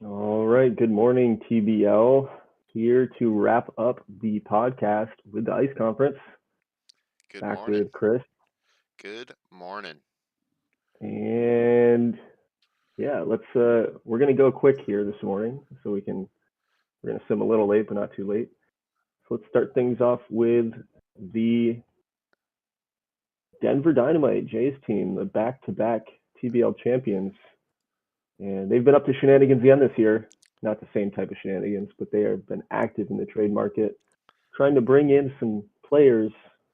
All right. Good morning, TBL. Here to wrap up the podcast with the ICE conference. Good Back morning. with Chris. Good morning. And yeah, we're gonna go quick here this morning so we're gonna sim a little late, but not too late. So let's start things off with the Denver Dynamite Jays team, the back-to-back TBL champions. And they've been up to shenanigans again this year. Not the same type of shenanigans, but they have been active in the trade market, trying to bring in some players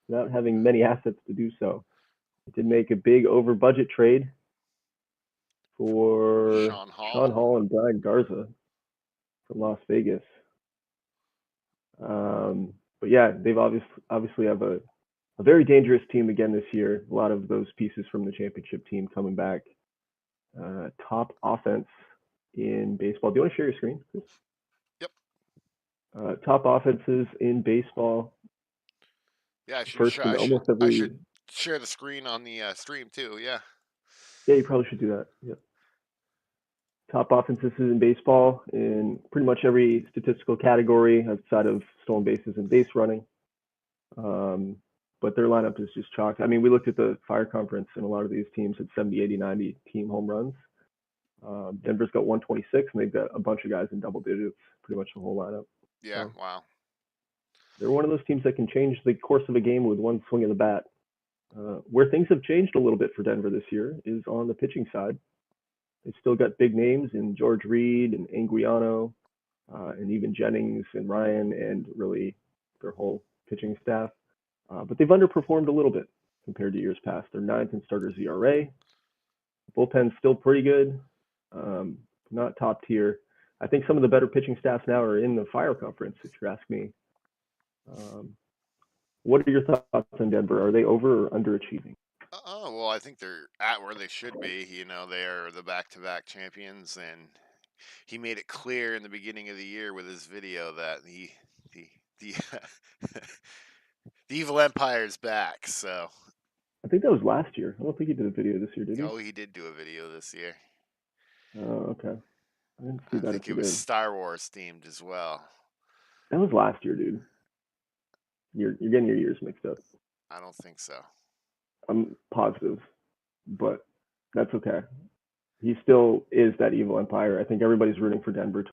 without having many assets to do so. They did make a big over budget trade for Sean Sean Hall. Hall and Brian Garza from Las Vegas. But yeah, they've obviously have a very dangerous team again this year. A lot of those pieces from the championship team coming back. Top offense in baseball. Do you want to share your screen, Chris? Yep. Top offenses in baseball. Yeah, First in almost I every. should share the screen on the stream too. Yeah. Yeah, you probably should do that. Yeah. Top offenses in baseball in pretty much every statistical category outside of stolen bases and base running. Um, but their lineup is just chalk. I mean, we looked at the Fire Conference, and a lot of these teams had 70, 80, 90 team home runs. Denver's got 126, and they've got a bunch of guys in double digits, pretty much the whole lineup. Yeah. So Wow. they're one of those teams that can change the course of a game with one swing of the bat. Where things have changed a little bit for Denver this year is on the pitching side. They've still got big names in George Reed and Anguiano, and even Jennings and Ryan, and really their whole pitching staff. But they've underperformed a little bit compared to years past. They're ninth in starters ERA. Bullpen's still pretty good, not top tier. I think some of the better pitching staffs now are in the Fire Conference, if you ask me. Um, what are your thoughts on Denver? Are they over or underachieving? Oh well, I think they're at where they should be. They are the back-to-back champions, and he made it clear in the beginning of the year with his video that the the the evil empire's back. So, I think that was last year. I don't think he did a video this year, did he? oh, he did do a video this year. Okay. I didn't see I that if think he it was did. Star Wars themed as well. That was last year, dude. You're getting your years mixed up. I don't think so. I'm positive, but that's okay. He still is that evil empire. I think everybody's rooting for Denver to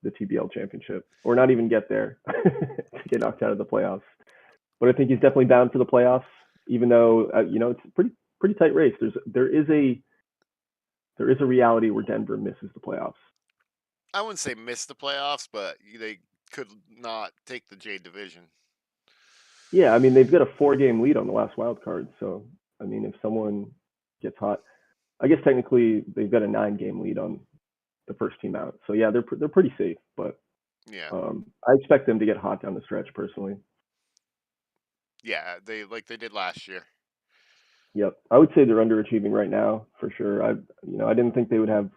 the TBL championship, or not even get there to get knocked out of the playoffs. But I think he's definitely bound for the playoffs, even though it's a pretty tight race. There is a reality where Denver misses the playoffs. I wouldn't say miss the playoffs, but they could not take the J division. Yeah, I mean they've got a 4 game lead on the last wild card, so I mean if someone gets hot, I guess technically they've got a 9 game lead on the first team out. So yeah, they're pretty safe, but Yeah, I expect them to get hot down the stretch personally. yeah, they did last year. Yep, I would say they're underachieving right now for sure. I didn't think they would have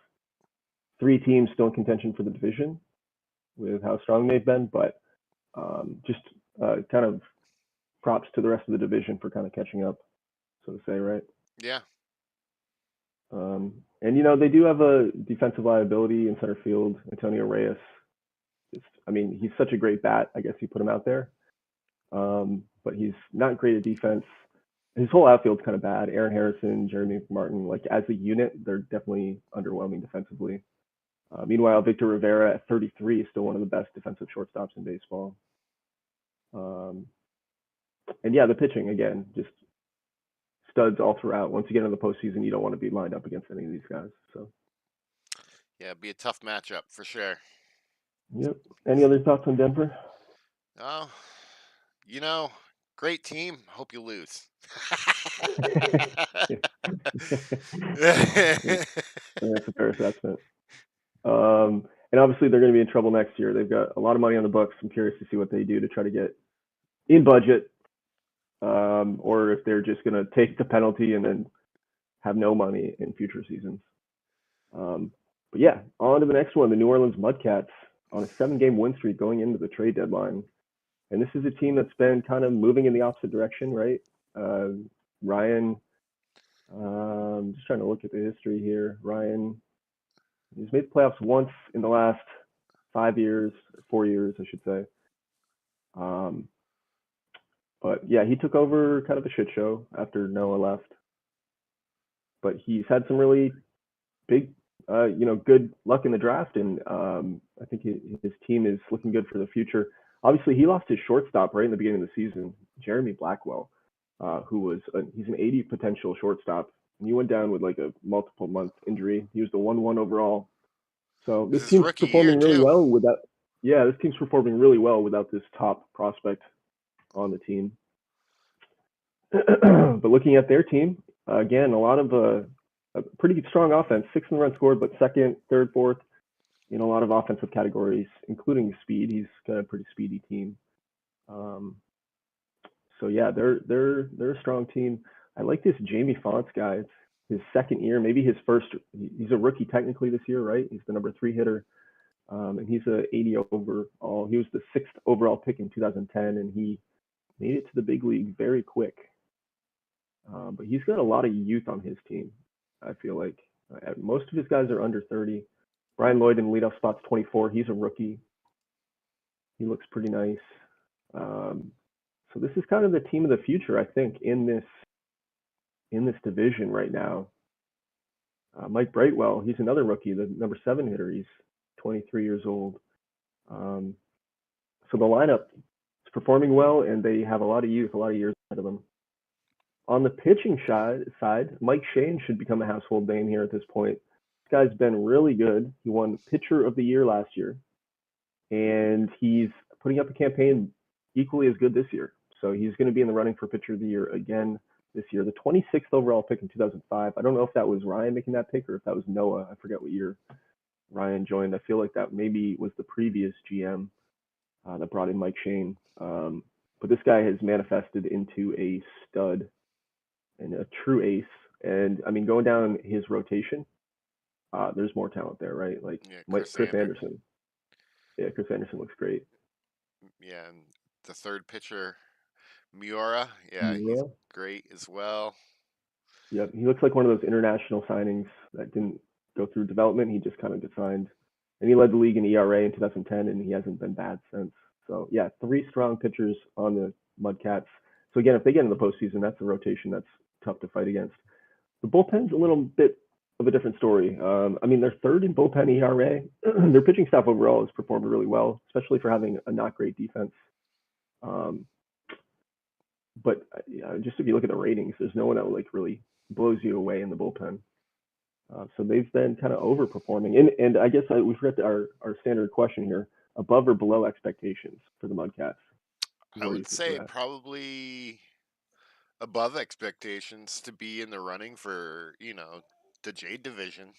3 teams still in contention for the division with how strong they've been, but just kind of props to the rest of the division for kind of catching up, so to say, right? Yeah, And they do have a defensive liability in center field, Antonio Reyes. I mean, he's such a great bat. I guess you put him out there, but he's not great at defense. His whole outfield's kind of bad. Aaron Harrison, Jeremy Martin, like as a unit, they're definitely underwhelming defensively. Meanwhile, Victor Rivera at 33 is still one of the best defensive shortstops in baseball. Um, and yeah, the pitching again, just studs all throughout. Once you get into the postseason, you don't want to be lined up against any of these guys. So, yeah, it'd be a tough matchup for sure. yep. Any other thoughts on Denver? Oh, you know, great team. Hope you lose. That's a fair assessment. And obviously, they're going to be in trouble next year. They've got a lot of money on the books. I'm curious to see what they do to try to get in budget, or if they're just going to take the penalty and then have no money in future seasons. Um, but yeah, on to the next one. The New Orleans Mudcats on a 7 game win streak going into the trade deadline. And this is a team that's been kind of moving in the opposite direction, right? Uh, Ryan, just trying to look at the history here. Ryan He's made the playoffs once in the last 5 years, 4 years, I should say. Um, but yeah, he took over kind of a shit show after Noah left. But he's had some really big, good luck in the draft, and I think his team is looking good for the future. Obviously, he lost his shortstop right in the beginning of the season, Jeremy Blackwell, he's an 80 potential shortstop, and he went down with like a multiple month injury. He was the 1-1 overall. So This this is team's rookie year performing really too. well without. Yeah, this team's performing really well without this top prospect on the team. But looking at their team, again, a lot of a pretty strong offense, 6 in the run scored, but second, third, fourth in a lot of offensive categories, including speed. He's got a pretty speedy team. Um, so yeah, they're a strong team. I like this Jamie Fonts guy. It's his second year, maybe his first. He's a rookie technically this year, right? He's the number 3 hitter, and he's a 80 overall. He was the 6th overall pick in 2010, and he made it to the big league very quick. But he's got a lot of youth on his team. I feel like most of his guys are under 30. Brian Lloyd in leadoff spot's 24. He's a rookie. He looks pretty nice. Um, so this is kind of the team of the future, I think, in this division right now. Mike Brightwell, he's another rookie, the number 7 hitter. He's 23 years old. Um, so the lineup is performing well, and they have a lot of youth, a lot of years ahead of them. On the pitching side, Mike Shane should become a household name here at this point. This guy's been really good. He won Pitcher of the Year last year, and he's putting up a campaign equally as good this year. So he's going to be in the running for Pitcher of the Year again this year. The 26th overall pick in 2005. I don't know if that was Ryan making that pick or if that was Noah. I forget what year Ryan joined. I feel like that maybe was the previous GM that brought in Mike Shane. But this guy has manifested into a stud and a true ace. And I mean, going down his rotation, there's more talent there, right? Like Yeah, Chris Anderson. Yeah, Chris Anderson looks great. Yeah, and the third pitcher, Miura. Yeah, he's Yeah. great as well. Yep. He looks like one of those international signings that didn't go through development. He just kind of got signed. And he led the league in ERA in 2010, and he hasn't been bad since. So, yeah, 3 strong pitchers on the Mudcats. So, again, if they get in the postseason, that's a rotation that's tough to fight against. The bullpen's a little bit of a different story. I mean, they're third in bullpen ERA. Their pitching staff overall has performed really well, especially for having a not great defense. Um, but just if you look at the ratings, there's no one that like really blows you away in the bullpen. So they've been kind of overperforming. And I guess we forgot our standard question here: above or below expectations for the Mudcats? I Where do you would think they're say at? probably above expectations to be in the running for, the Jade division.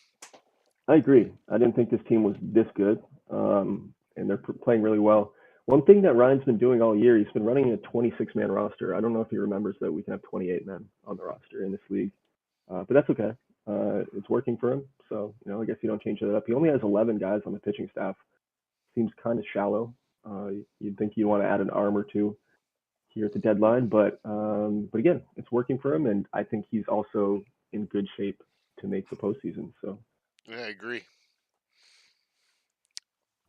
I agree. I didn't think this team was this good, and they're playing really well. One thing that Ryan's been doing all year, he's been running a 26-man roster. I don't know if he remembers that we can have 28 men on the roster in this league, but that's okay. It's working for him, so I guess you don't change that up. He only has 11 guys on the pitching staff. Seems kind of shallow. You'd think you'd want to add an arm or two here at the deadline, but again, it's working for him, and I think he's also in good shape to make the postseason. So. Yeah, I agree.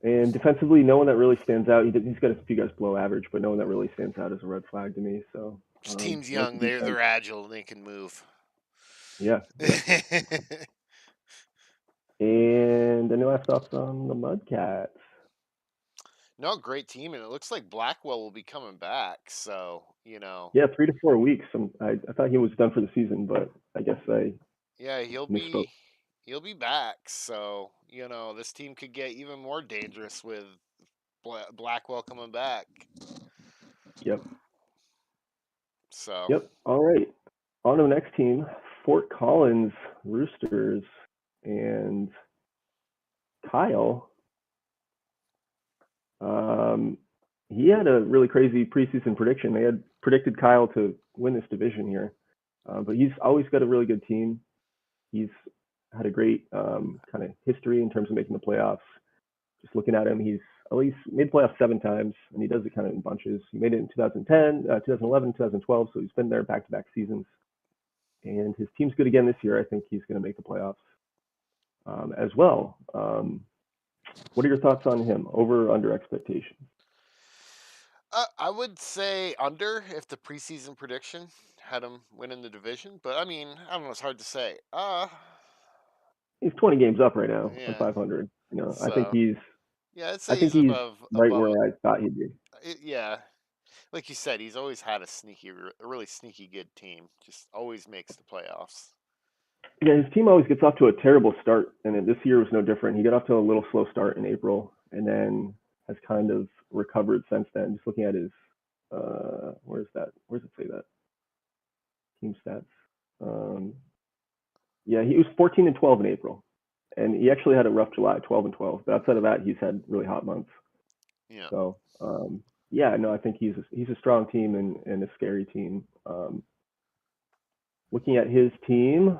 And defensively, no one that really stands out. He's got a few guys below average, but no one that really stands out as a red flag to me. So This team's I like young. the They're defense. agile. They can move. Yeah, yeah. And any last thoughts on the Mudcats? No, great team, and it looks like Blackwell will be coming back. So Yeah, 3 to 4 weeks. I thought he was done for the season, but I guess I yeah, he'll misspoke. be he'll be back. So this team could get even more dangerous with Blackwell coming back. Yep, So yep. All right. On to the next team, Fort Collins Roosters and Kyle. Um, he had a really crazy preseason prediction. They had predicted Kyle to win this division here, but he's always got a really good team. He's had a great kind of history in terms of making the playoffs. Just looking at him, he's at least made the playoffs 7 times, and he does it kind of in bunches. He made it in 2010, 2011, 2012, so he's been there back-to-back seasons. And his team's good again this year. I think he's going to make the playoffs. as well. What are your thoughts on him? Over or under expectations? I would say under if the preseason prediction had him winning the division, but I mean, I don't know. It's hard to say. He's 20 games up right now on Yeah. 500. I think So he's yeah, I'd I say think he's he's right above. where I thought he'd be. Yeah, like you said, he's always had a really sneaky good team. Just always makes the playoffs. Yeah, his team always gets off to a terrible start, and this year was no different. He got off to a little slow start in April, and then has kind of recovered since then. Just looking at his, where's that? Where's it say that team stats? Um, yeah, he was 14-12 in April, and he actually had a rough July, 12-12. But outside of that, he's had really hot months. Yeah. So yeah, no, I think he's a strong team and a scary team. Looking at his team,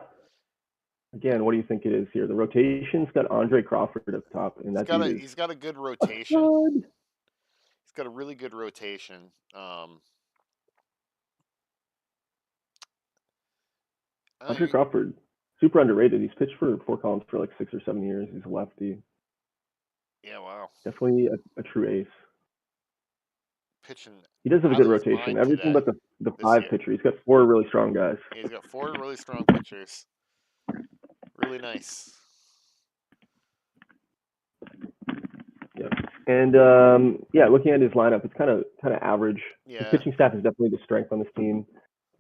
again, what do you think it is here? The rotation's got Andre Crawford at the top, and that dude is He's got a good a rotation. stud. He's got a really good rotation. Andre I Crawford, super underrated. He's pitched for Fort Collins for like 6 or 7 years. He's a lefty. Yeah, wow. Definitely a true ace. Pitching He does have a out good of his rotation. mind Everything today, but the this five year. pitcher. He's got four really strong guys. Yeah, he's got four really strong pitchers. Really nice. Yeah. And yeah, looking at his lineup, it's kind of average. His Yeah. pitching staff is definitely the strength on this team.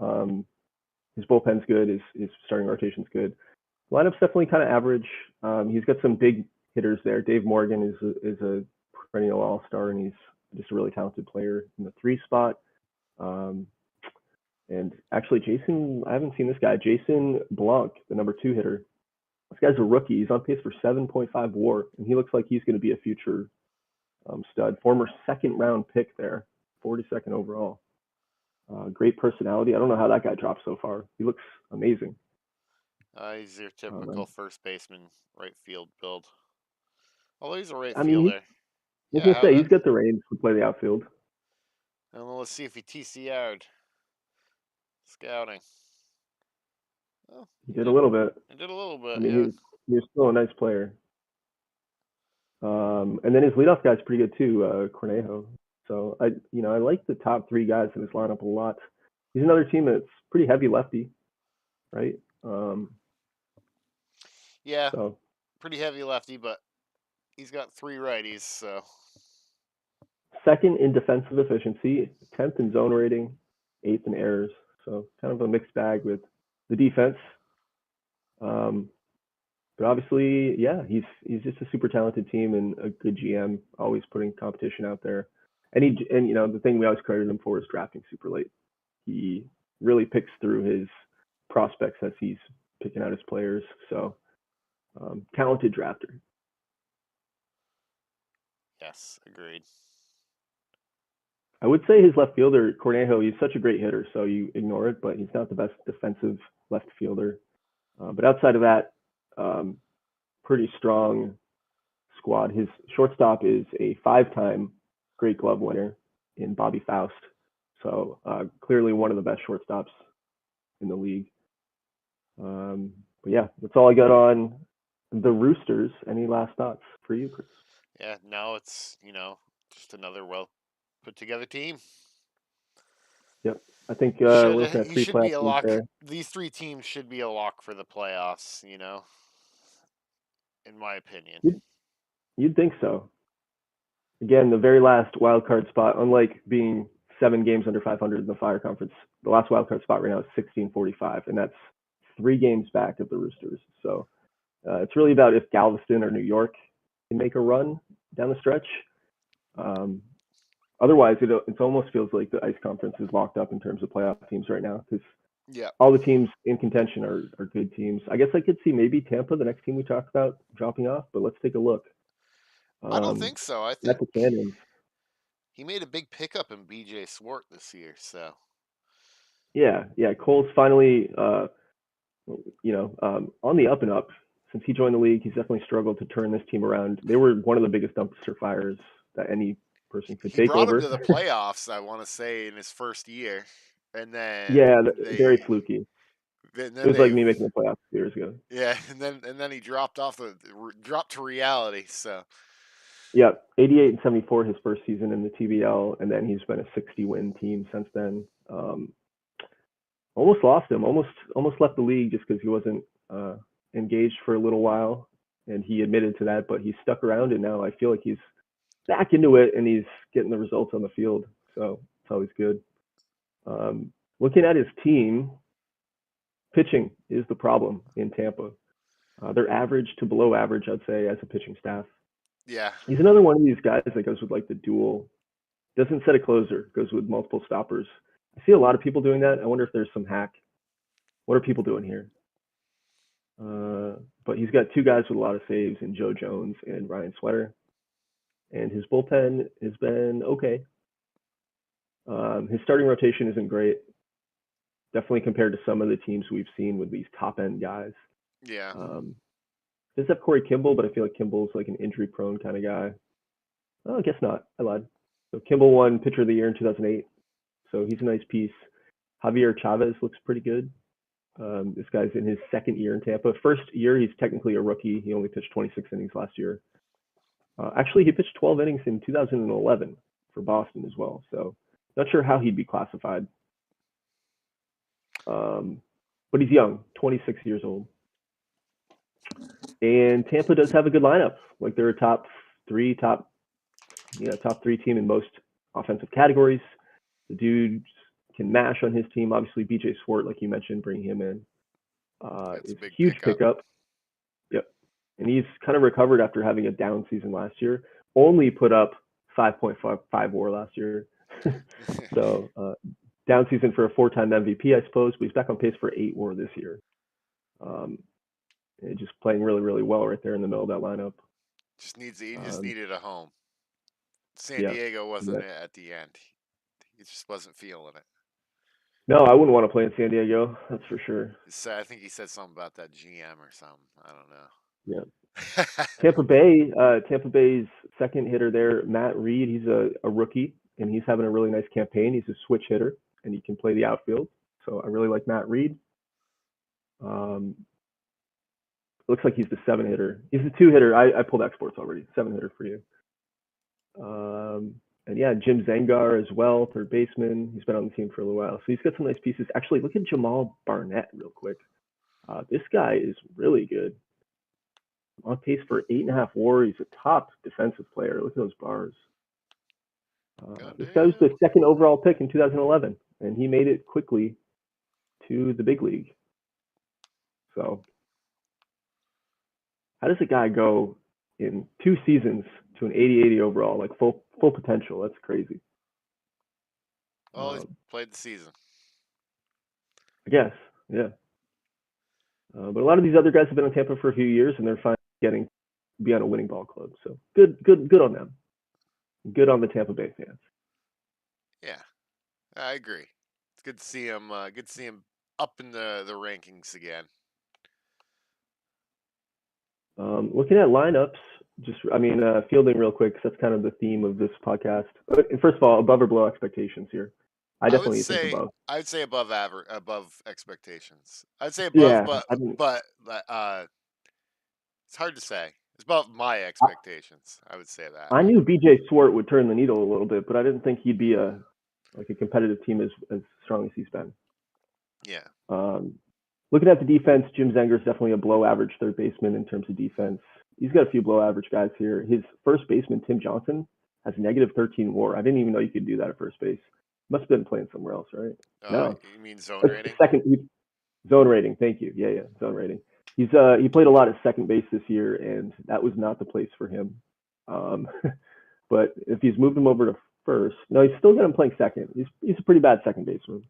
Um, his bullpen's good. His starting rotation's good. Lineup's definitely kind of average. He's got some big hitters there. Dave Morgan is a perennial all star, and he's just a really talented player in the 3 spot. Um, and actually, I haven't seen this guy, Jason Blanc, the number 2 hitter. This guy's a rookie. He's on pace for 7.5 WAR, and he looks like he's going to be a future stud. Former second round pick there, 42nd overall. Great personality. I don't know how that guy dropped so far. He looks amazing. He's your typical Um, first baseman, right field build. Although he's a right I mean, fielder. I was Yeah, gonna how say that? he's got the range to play the outfield. And let's see if he TCR'd scouting. Oh, He he did a did. little bit. He did a little I bit. mean, Yeah. he was still a nice player. And then his leadoff guy's pretty good too, Cornejo. So I like the top 3 guys in his lineup a lot. He's another team that's pretty heavy lefty, right? Yeah. So Pretty heavy lefty, but he's got 3 righties. So second in defensive efficiency, 10th in zone rating, 8th in errors. So kind of a mixed bag with the defense. Um, but obviously, yeah, he's just a super talented team and a good GM, always putting competition out there. And the thing we always credit him for is drafting super late. He really picks through his prospects as he's picking out his players. So talented drafter. yes, agreed. I would say his left fielder Cornejo. He's such a great hitter, so you ignore it, but he's not the best defensive left fielder. But outside of that, pretty strong squad. His shortstop is a 5-time Great Glove winner in Bobby Faust. So clearly one of the best shortstops in the league. But yeah, that's all I got on the Roosters. Any last thoughts for you, Chris? Yeah. Now it's just another well put together team. Yep. I think we're Should looking at he 3 should be playoff a teams lock. there. These 3 teams should be a lock for the playoffs. In my opinion. You'd think so. Again, the very last wild card spot, unlike being 7 games under 500 in the Fire Conference, the last wild card spot right now is 1645, and that's 3 games back of the Roosters. So it's really about if Galveston or New York can make a run down the stretch. Um, Otherwise, it almost feels like the Ice Conference is locked up in terms of playoff teams right now because Yeah. all the teams in contention are good teams. I guess I could see maybe Tampa, the next team we talk about, dropping off, but let's take a look. I don't Um, think so. I at think the Cannons. he made a big pickup in BJ Swart this year. So Yeah. Cole's finally, on the up and up. Since he joined the league, he's definitely struggled to turn this team around. They were one of the biggest dumpster fires that any person could he take brought him over. to the playoffs. I want to say in his first year, and then Yeah, very they fluky. And It then was like they, me making the playoffs 2 years ago. yeah, and then he dropped off dropped to reality. So Yeah, 88 and 74 his first season in the TBL, and then he's been a 60-win team since then. Almost lost him, almost left the league just because he wasn't uh, engaged for a little while, and he admitted to that. But he's stuck around, and now I feel like he's back into it, and he's getting the results on the field. So it's always good. Looking at his team, pitching is the problem in Tampa. They're average to below average, I'd say, as a pitching staff. yeah, He's another one of these guys that goes with like the dual, doesn't set a closer, goes with multiple stoppers. I see a lot of people doing that. I wonder if there's some hack. What are people doing here? But he's got two guys with a lot of saves in Joe Jones and Ryan Sweater, and his bullpen has been okay. His starting rotation isn't great, definitely compared to some of the teams we've seen with these top end guys. yeah. Um, does have Corey Kimball, but I feel like Kimball's like an injury prone kind of guy. Oh, I guess not. I lied. So Kimball won Pitcher of the Year in 2008. So he's a nice piece. Javier Chavez looks pretty good. This guy's in his second year in Tampa. First year, he's technically a rookie. He only pitched 26 innings last year. Actually, he pitched 12 innings in 2011 for Boston as well. So not sure how he'd be classified. But he's young, 26 years old. And Tampa does have a good lineup. Like they're a top three team in most offensive categories. The dudes can mash on his team. Obviously, BJ Swart, like you mentioned, bringing him in That's a is a big huge pickup. pickup. Yep. And he's kind of recovered after having a down season last year. Only put up 5.55 WAR last year. So down season for a four-time MVP, I suppose. But he's back on pace for 8 WAR this year. Um, and just playing really, really well right there in the middle of that lineup. He just Um, needed a home. San yeah. Diego wasn't Yeah. it at the end. He just wasn't feeling it. No, I wouldn't want to play in San Diego. That's for sure. I think he said something about that GM or something. I don't Yeah. know. Tampa Bay's second hitter there, Matt Reed. He's a rookie, and he's having a really nice campaign. He's a switch hitter, and he can play the outfield. So I really like Matt Reed. Um, looks like he's the 7 hitter. He's the 2 hitter. I pulled exports already. 7 hitter for you. And yeah, Jim Zangar as well, third baseman. He's been on the team for a little while. So he's got some nice pieces. Actually, look at Jamal Barnett real quick. This guy is really good. On pace for 8.5 WAR. He's a top defensive player. Look at those bars. This guy was the Goddamn. second overall pick in 2011, and he made it quickly to the big league. So, how does a guy go in 2 seasons to an 80-80 overall, like full potential? That's crazy. Well, he's Um, played the season. I guess, yeah. But a lot of these other guys have been in Tampa for a few years, and they're finally getting to be on a winning ball club. So good on them. Good on the Tampa Bay fans. Yeah, I agree. It's good to see him. Good to see him up in the rankings again. Looking at lineups, fielding real quick, 'cause that's kind of the theme of this podcast. First of all, above or below expectations here? I definitely think above. I would say above average, above expectations. I'd say above, Yeah, but I mean, it's hard to say. It's above my I, expectations. I would say that. I knew BJ Swart would turn the needle a little bit, but I didn't think he'd be a competitive team as strong as he's been. Yeah. Um, looking at the defense, Jim Zenger is definitely a below average third baseman in terms of defense. He's got a few below average guys here. His first baseman, Tim Johnson, has negative 13 WAR. I didn't even know you could do that at first base. Must have been playing somewhere else, right? No, You mean zone that's rating? second zone rating. Thank you. Yeah, zone rating. He played a lot at second base this year, and that was not the place for him. Um, but if he's moved him over to first, no, he's still got him playing second. He's a pretty bad second baseman.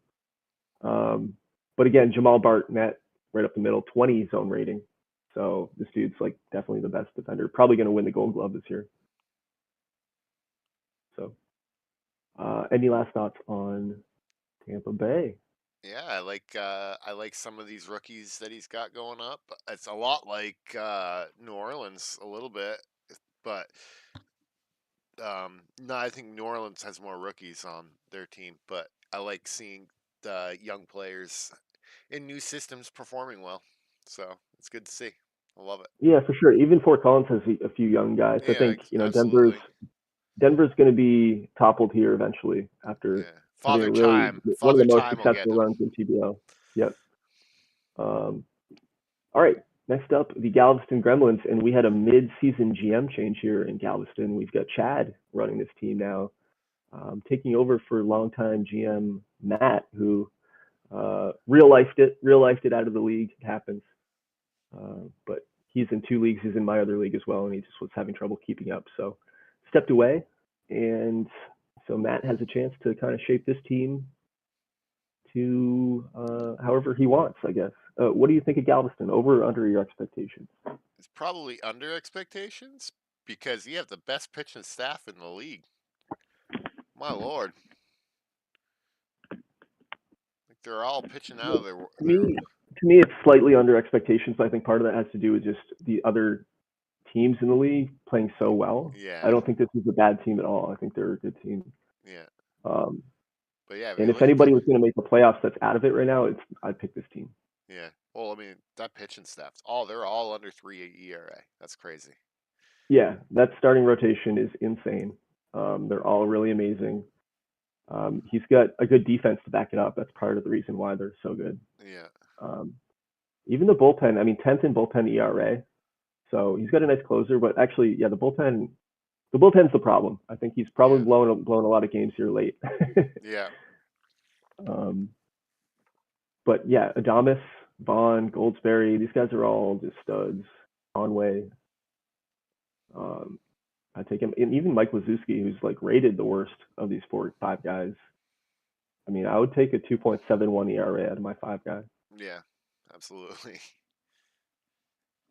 But again, Jamal Barnett right up the middle, 20 zone rating. So this dude's like definitely the best defender. Probably going to win the Gold Glove this year. So, any last thoughts on Tampa Bay? Yeah, I like some of these rookies that he's got going up. It's a lot like New Orleans a little bit, but no, I think New Orleans has more rookies on their team. But I like seeing the young players in new systems performing well. So it's good to see. I love it. Yeah, for sure. Even Fort Collins has a few young guys. I Yeah, think Denver's absolutely. Denver's going to be toppled here eventually after Yeah, having a really one of the Father most Time will get successful them. runs in TBL. Yep. Um, all right. Next up, the Galveston Gremlins, and we had a mid-season GM change here in Galveston. We've got Chad running this team now, taking over for longtime GM Matt, who real lifed it out of the league. It happens, but he's in two leagues. He's in my other league as well, and he just was having trouble keeping up. So stepped away, and so Matt has a chance to kind of shape this team to however he wants, I guess. What do you think of Galveston? Over or under your expectations? It's probably under expectations because you have the best pitching staff in the league. My lord, like they're all pitching out of To their me, to me, it's slightly under expectations, but I think part of that has to do with just the other teams in the league playing so well. I yeah, don't think this is a bad team at all. I think they're a good team. yeah. Um, But yeah, if and you if look at the anybody was going to make the playoffs that's out of it right now, I'd pick this team. yeah, well, I mean that pitching staff's they're all under 3 ERA. That's crazy. Yeah, that starting rotation is insane. They're all really amazing. He's got a good defense to back it up. That's part of the reason why they're so good. Yeah, Um, even the bullpen, I mean, 10th in bullpen ERA. So he's got a nice closer, but actually, yeah, the bullpen's the problem. I think he's probably yeah, blown a lot of games here late. yeah, um, but yeah, Adamas, Vaughn, Goldsberry, these guys are all just studs. Conway, um, I take him, and even Mike Wazowski, who's like rated the worst of these 4 5 guys. I mean, I would take a 2.71 ERA out of my 5 guy. yeah. Absolutely.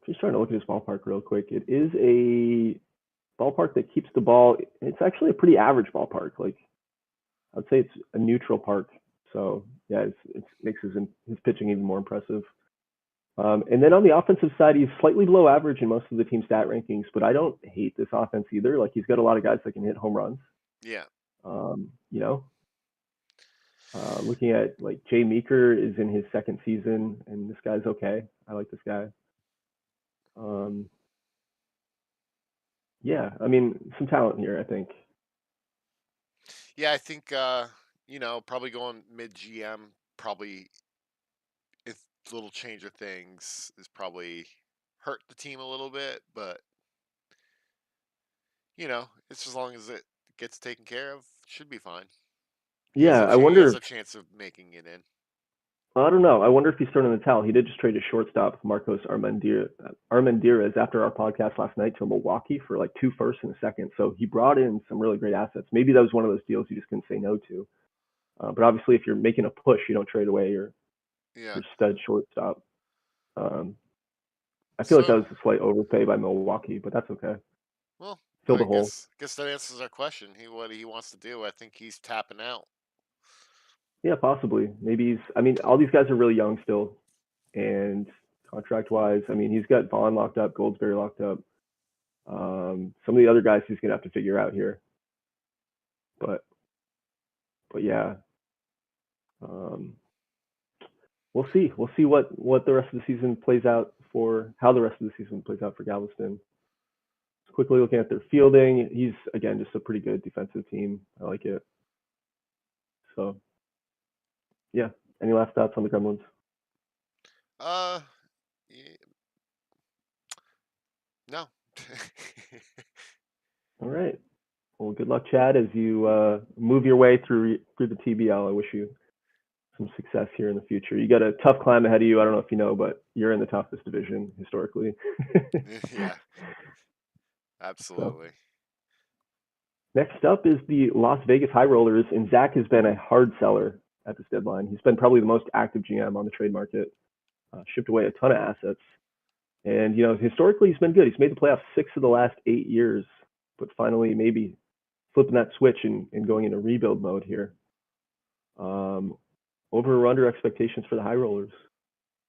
Just trying to look at his ballpark real quick. It is a ballpark that keeps the ball. It's actually a pretty average ballpark. Like I'd say it's a neutral park. So yeah, it makes his pitching even more impressive. And then on the offensive side, he's slightly below average in most of the team stat rankings, but I don't hate this offense either. Like he's got a lot of guys that can hit home runs. Yeah, You know, looking at like Jay Meeker is in his second season, and this guy's okay. I like this guy. Um, yeah, I mean some talent here. I think. yeah. I think probably going mid GM, probably if little change of things is probably hurt the team a little bit, but it's as long as it gets taken care of, should be fine. Yeah, I He wonder has if a chance of making it in. I don't know. I wonder if he's starting the towel. He did just trade a shortstop, Marcos Armendariz, after our podcast last night to Milwaukee for like 2 firsts and a second. So he brought in some really great assets. Maybe that was one of those deals you just couldn't say no to. But obviously, if you're making a push, you don't trade away Yeah. your stud shortstop. Um, I feel like that So, was a slight overpay by Milwaukee, but that's okay. well, Fill I the hole. guess that answers our question. What he wants to do. I think he's tapping out. Yeah, possibly. Maybe he's. I mean, all these guys are really young still, and contract wise, I mean, he's got Vaughn locked up, Goldsberry locked up. Some of the other guys he's gonna have to figure out here, but yeah, um, we'll see. We'll see what the rest of the season plays out for how the rest of the season plays out for Galveston. Quickly looking at their fielding, he's again just a pretty good defensive team. I like it. So yeah. Any last thoughts on the Gremlins? Uh, y- no. All right. Well, good luck, Chad, as you move your way through the TBL. I wish you some success here in the future. You got a tough climb ahead of you. I don't know if you know, but you're in the toughest division historically. Yeah, So absolutely. next up is the Las Vegas High Rollers, and Zach has been a hard seller at this deadline. He's been probably the most active GM on the trade market, shipped away a ton of assets. And, historically, he's been good. He's made the playoffs 6 of the last 8 years, but finally maybe flipping that switch and going into rebuild mode here. Um, over or under expectations for the High Rollers?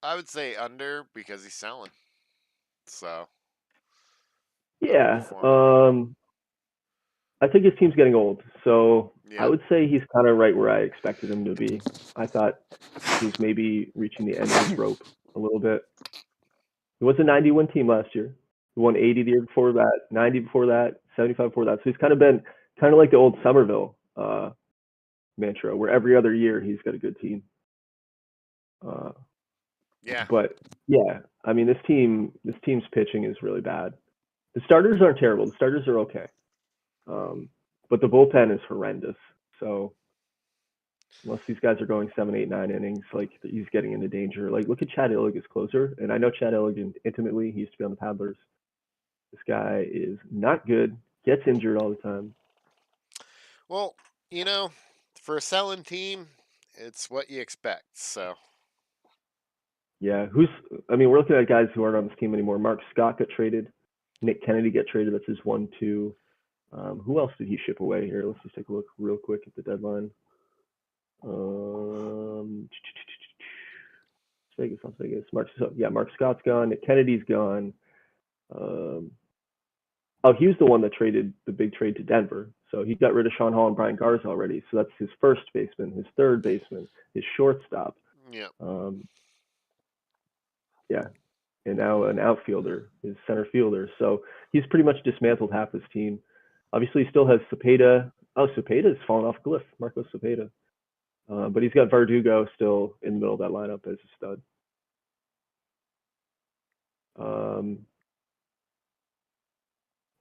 I would say under because he's selling, so Yeah. underperforming. I think his team's getting old, so I Yeah. would say he's kind of right where I expected him to be. I thought he was maybe reaching the end of his rope a little bit. He was a 90-win team last year. He won 80 the year before that, 90 before that, 75 before that. So he's kind of been kind of like the old Somerville mantra, where every other year he's got a good team. Uh, Yeah. but yeah, I mean this team's pitching is really bad. The starters aren't terrible. The starters are okay, but the bullpen is horrendous. So unless these guys are going 7, 8, 9 innings, like he's getting into danger. Like look at Chad Illig as closer, and I know Chad Illig intimately. He used to be on the Paddlers. This guy is not good. Gets injured all the time. Well, you know, for a selling team, it's what you expect. So Yeah, I mean, we're looking at guys who aren't on this team anymore. Mark Scott got traded. Nick Kennedy got traded. That's his 1-2. Who else did he ship away here? Let's just take a look real quick at the deadline. Vegas, Las Vegas. Mark Scott's gone. Nick Kennedy's gone. Um, he was the one that traded the big trade to Denver. So he got rid of Sean Hall and Brian Garza already. So that's his first baseman, his third baseman, his shortstop. yeah. Yeah, and now an outfielder, his center fielder. So he's pretty much dismantled half his team. Obviously, he still has Cepeda. Oh, Cepeda's fallen off a cliff. Marco Cepeda. But he's got Verdugo still in the middle of that lineup as a stud.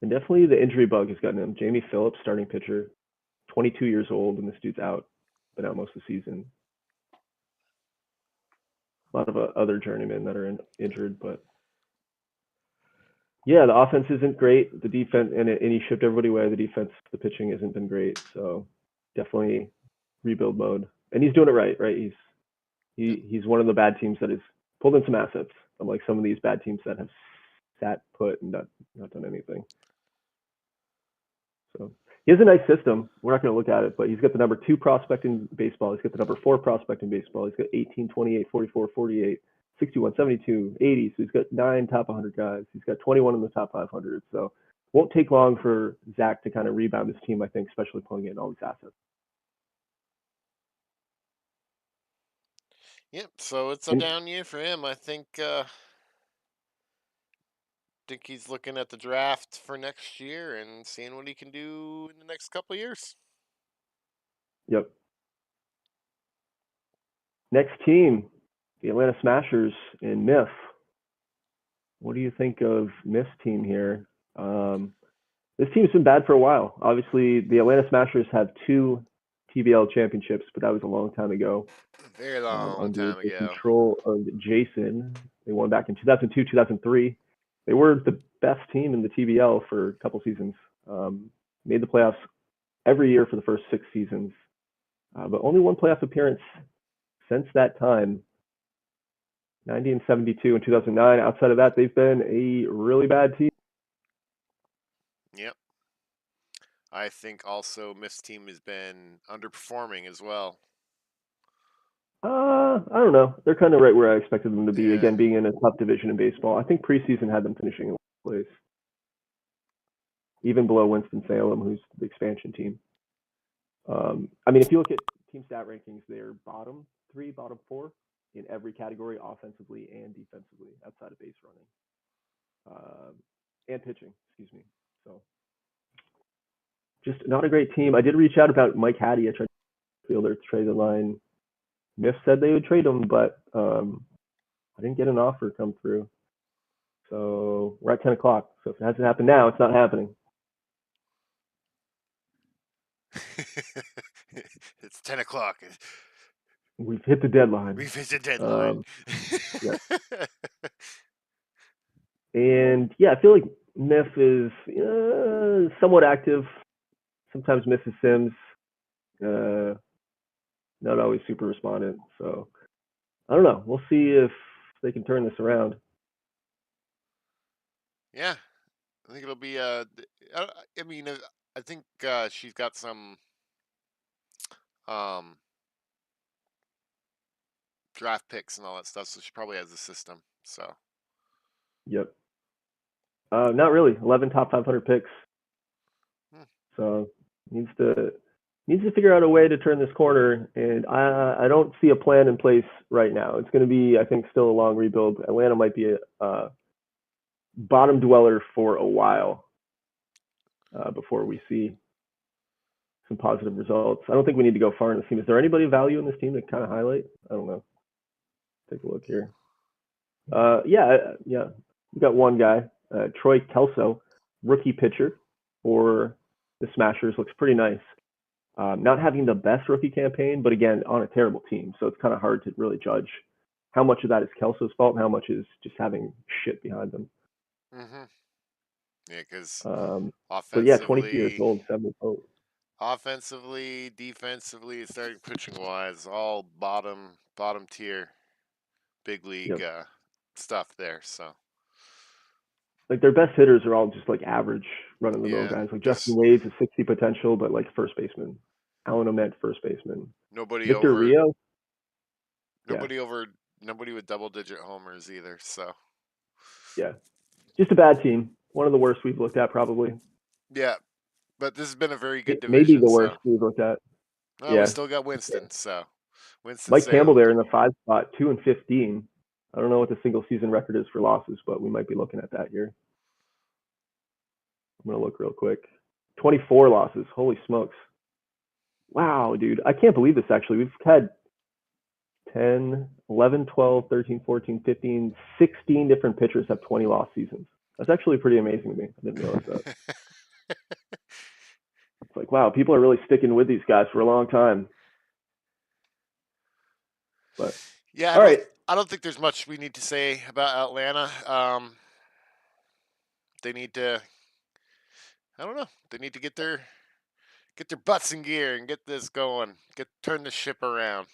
And definitely the injury bug has gotten him. Jamie Phillips, starting pitcher, 22 years old, and this dude's out. Been out most of the season. A lot of other journeymen that are injured, but yeah, the offense isn't great. The defense, and he shipped everybody away. The defense, the pitching hasn't been great. So definitely rebuild mode. And he's doing it right, right? He's one of the bad teams that has pulled in some assets, unlike some of these bad teams that have sat put and not done anything. So he has a nice system. We're not going to look at it, but he's got the number 2 prospect in baseball. He's got the number 4 prospect in baseball. He's got 18, 28, 44, 48, 61, 72, 80. So he's got 9 top 100 guys. He's got 21 in the top 500. So won't take long for Zach to kind of rebound this team, I think, especially pulling in all these assets. Yep. So it's a And down year for him. I think he's looking at the draft for next year and seeing what he can do in the next couple of years. yep. Next team, the Atlanta Smashers in MIF. What do you think of MIF's team here? This team's been bad for a while. Obviously, the Atlanta Smashers have 2 TBL championships, but that was a long time ago. Very long Under time the ago. control of Jason. They won back in 2002, 2003. They were the best team in the TBL for a couple seasons. Made the playoffs every year for the first 6 seasons, but only one playoff appearance since that time, 1972 and 2009. Outside of that, they've been a really bad team. Yep. I think also Miss team has been underperforming as well. I don't know. They're kind of right where I expected them to be. Yeah. Again, being in a tough division in baseball. I think preseason had them finishing in last place, even below Winston-Salem, who's the expansion team. I mean, if you look at team stat rankings, they're bottom 3, bottom 4 in every category, offensively and defensively, outside of base running and pitching. Excuse me. So, just not a great team. I did reach out about Mike Hattie. I tried to fielder trade the line. Miff said they would trade him, but I didn't get an offer come through. So we're at 10 o'clock. So if it hasn't happened now, it's not happening. It's 10 o'clock. We've hit the deadline. We've hit the deadline. Yeah. And yeah, I feel like Miff is somewhat active. Sometimes misses Sims. Not always super respondent. So I don't know. We'll see if they can turn this around. Yeah. I think it'll be I mean I think she's got some um draft picks and all that stuff, so she probably has a system. So Yep. Not really. 11 top 500 picks. hmm. So Needs to figure out a way to turn this corner, and I don't see a plan in place right now. It's going to be, I think, still a long rebuild. Atlanta might be a bottom dweller for a while before we see some positive results. I don't think we need to go far in this team. Is there anybody of value in this team to kind of highlight? I don't know. Take a look here. Yeah. We got one guy, Troy Kelso, rookie pitcher for the Smashers. Looks pretty nice. Not having the best rookie campaign, but again, on a terrible team. So it's kind of hard to really judge how much of that is Kelso's fault and how much is just having shit behind them. Mm-hmm. Yeah, because But yeah, 22 years offensively, old, 70 votes. offensively, defensively, starting pitching wise, all bottom tier, big league Yep. stuff there. So Like their best hitters are all just like average run of the mill yeah, guys. Like Justin just Wade's a 60 potential, but like first baseman. Alan Omet, first baseman. nobody Victor over, Rio, yeah, nobody over, nobody with double digit homers either. So yeah. Just a bad team. One of the worst we've looked at, probably. yeah, but this has been a very good Maybe division. the worst So we've looked at. we Yeah. still got Winston. So Winston Mike Campbell Salem. there in the 5 spot, 2-15. I don't know what the single season record is for losses, but we might be looking at that here. I'm going to look real quick. 24 losses. Holy smokes. Wow, dude. I can't believe this, actually. We've had 10, 11, 12, 13, 14, 15, 16 different pitchers have 20 loss seasons. That's actually pretty amazing to me. I didn't realize that. It's like, wow, people are really sticking with these guys for a long time. But Yeah, all right. I don't think there's much we need to say about Atlanta. They need to. I don't know. They need to get their butts in gear and get this going. Turn the ship around.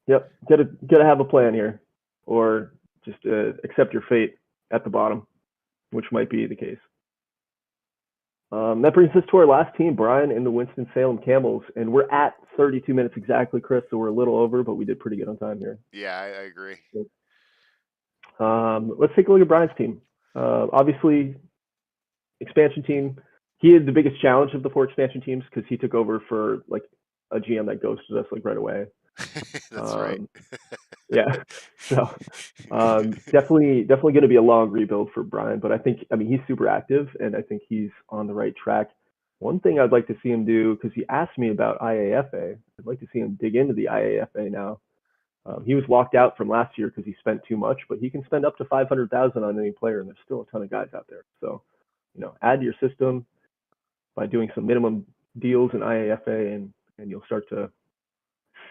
Yep. Gotta have a plan here, or just accept your fate at the bottom, which might be the case. That brings us to our last team, Brian and the Winston-Salem Camels, and we're at 32 minutes exactly, Chris. So we're a little over, but we did pretty good on time here. Yeah, I agree. Let's take a look at Brian's team. Obviously, expansion team. He had the biggest challenge of the 4 expansion teams because he took over for like a GM that ghosted us like right away. That's right. Yeah. So definitely going to be a long rebuild for Brian, but I mean he's super active and I think he's on the right track. One thing I'd like to see him do, because he asked me about IAFA, I'd like to see him dig into the IAFA now. He was locked out from last year because he spent too much, but he can spend up to 500,000 on any player, and there's still a ton of guys out there. So, add to your system by doing some minimum deals in IAFA, and you'll start to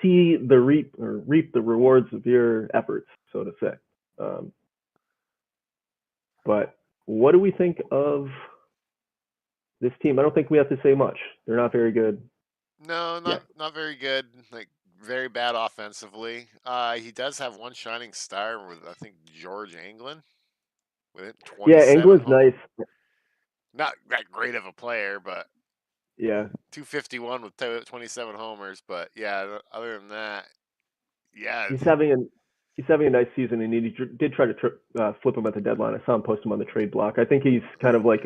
see the reap the rewards of your efforts, so to say. But what do we think of this team? I don't think we have to say much. They're not very good. No, Yeah. not very good. Like very bad offensively. He does have one shining star with I think George Anglin with it, Yeah, 27 England's home. nice. Not that great of a player, but Yeah. 251 with 27 homers. But yeah, other than that, yeah, He's having a nice season, and he did try to flip him at the deadline. I saw him post him on the trade block. I think he's kind of like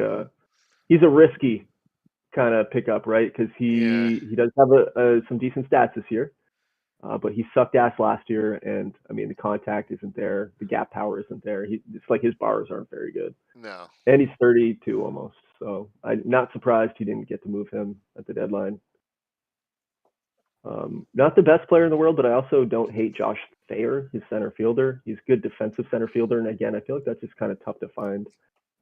he's a risky kind of pickup, right? Because yeah, he does have some decent stats this year, but he sucked ass last year, and I mean the contact isn't there, the gap power isn't there. It's like his bars aren't very good, no. and he's 32 almost. So I'm not surprised he didn't get to move him at the deadline. Not the best player in the world, but I also don't hate Josh Thayer, his center fielder. He's a good defensive center fielder, and again, I feel like that's just kind of tough to find.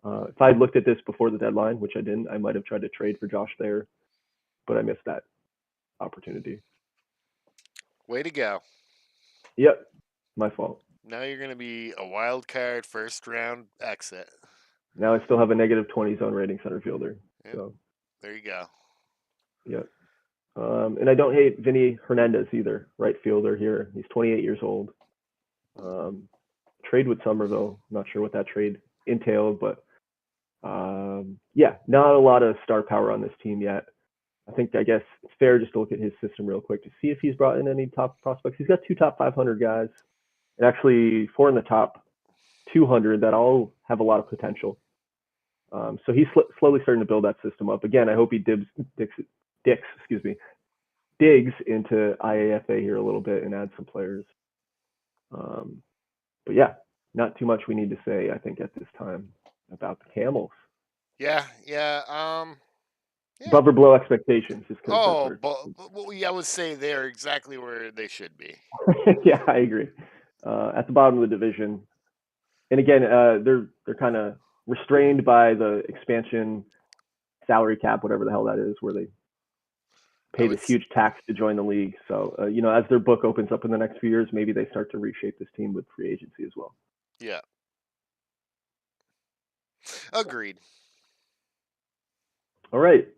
If I had looked at this before the deadline, which I didn't, I might have tried to trade for Josh Thayer, but I missed that opportunity. Way to go. Yep, my fault. Now you're going to be a wild card first round exit. Now I still have a negative 20 zone rating center fielder. Yep. So, There you go. yep. And I don't hate Vinny Hernandez either, right fielder here. He's 28 years old. Trade with Somerville. Not sure what that trade entailed, but yeah, not a lot of star power on this team yet. I guess it's fair just to look at his system real quick to see if he's brought in any top prospects. He's got 2 top 500 guys, and actually 4 in the top 200 that all have a lot of potential. So he's slowly starting to build that system up. Again, I hope he excuse me, digs into IAFA here a little bit and add some players. But yeah, not too much we need to say, I think, at this time about the Camels. Yeah, yeah, yeah. Above or below expectations, just because that's Oh, our. but well, yeah, I would say they're exactly where they should be. Yeah, I agree. At the bottom of the division, and again, they're kind of restrained by the expansion salary cap, whatever the hell that is, where they I pay would, this huge tax to join the league. So, as their book opens up in the next few years, maybe they start to reshape this team with free agency as well. yeah, agreed. All right,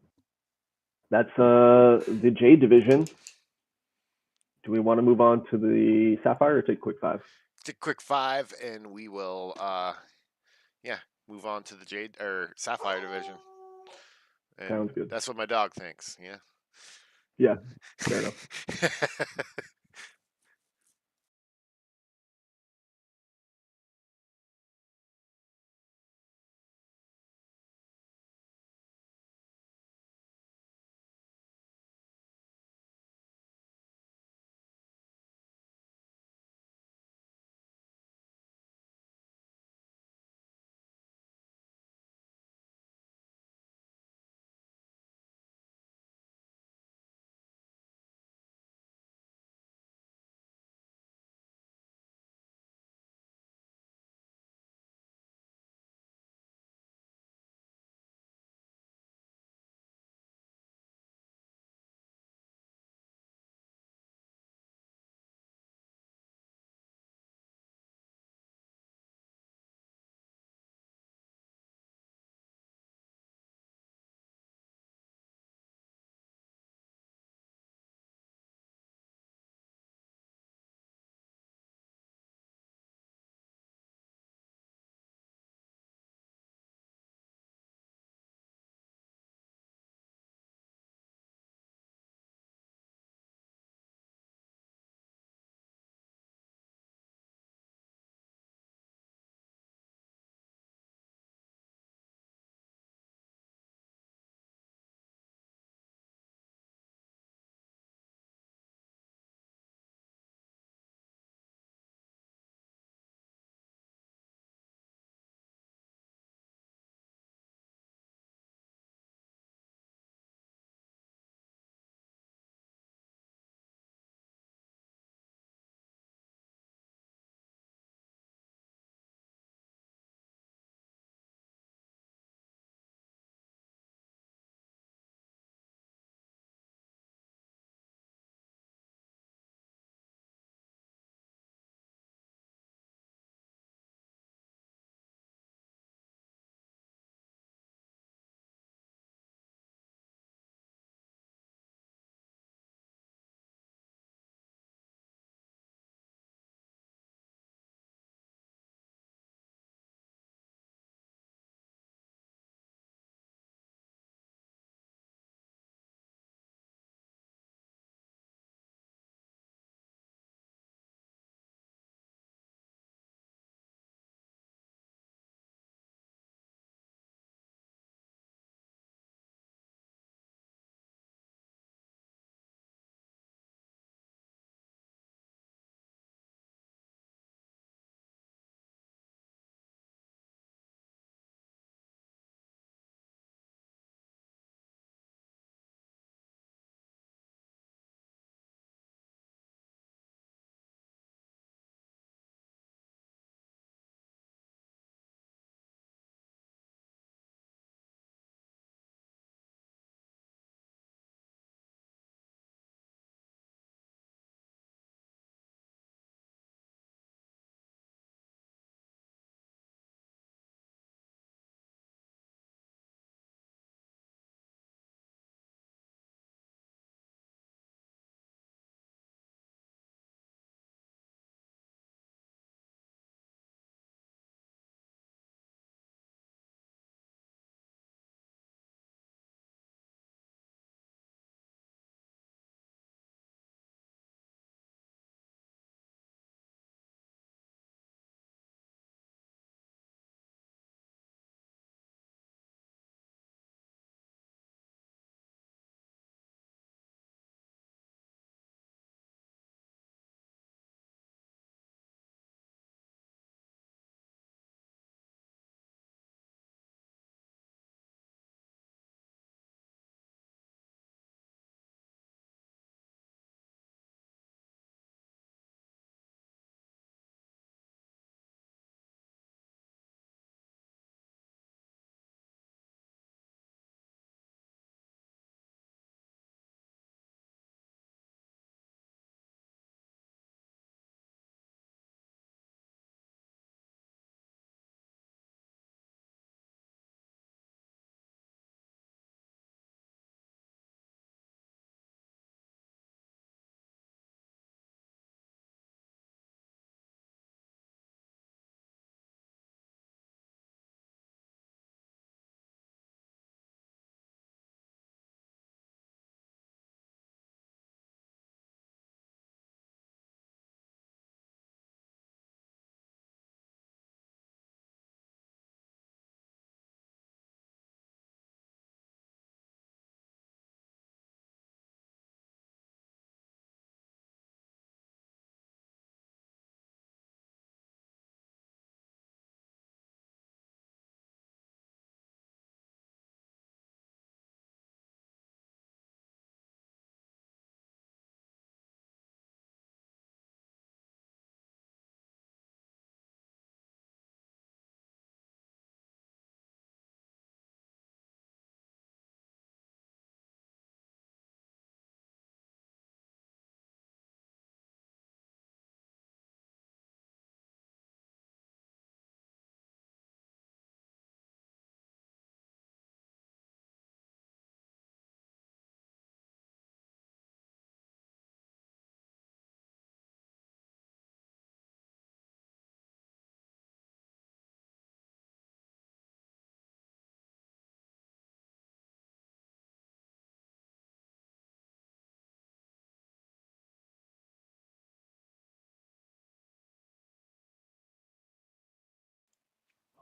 that's the J division. Do we want to move on to the Sapphire or take quick five? It's a quick five, and we will, yeah, move on to the Jade or Sapphire division, and Sounds good. that's what my dog thinks. Yeah. Yeah, fair enough.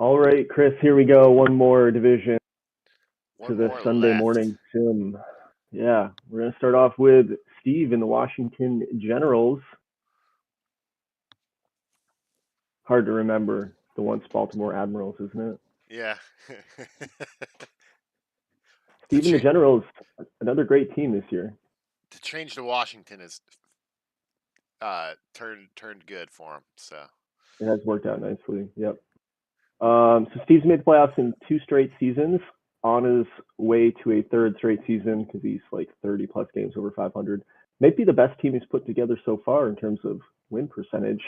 All right, Chris, here we go. One more division to One the more Sunday left. morning sim. Yeah, we're going to start off with Steve in the Washington Generals. Hard to remember the once Baltimore Admirals, isn't it? Yeah. to Steve in the cha- Generals, another great team this year. to change to Washington is turned good for him. So It has worked out nicely. Yep. So Steve's made the playoffs in 2 straight seasons, on his way to a third straight season because he's like 30 plus games over 500. Might be the best team he's put together so far in terms of win percentage.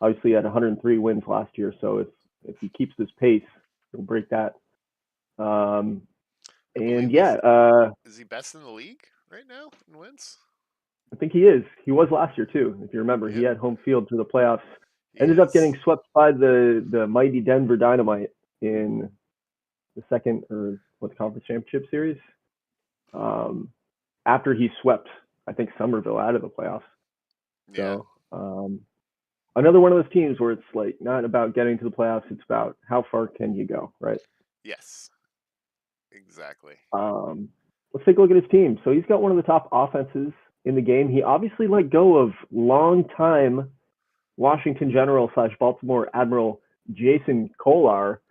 Obviously, he had 103 wins last year, so if he keeps this pace, he'll break that. Um, I and believe yeah, is he best in the league right now in wins? I think he is. He was last year too. If you remember, he Yep, had home field to the playoffs. he Ended up getting is. swept by the mighty Denver Dynamite in the second or what the conference championship series. Um, After he swept, I think Somerville out of the playoffs. Yeah. So another one of those teams where it's like not about getting to the playoffs; it's about how far can you go, right? Yes. Exactly. Um, let's take a look at his team. So he's got one of the top offenses in the game. He obviously let go of long-time Washington General slash Baltimore Admiral Jason Kolar,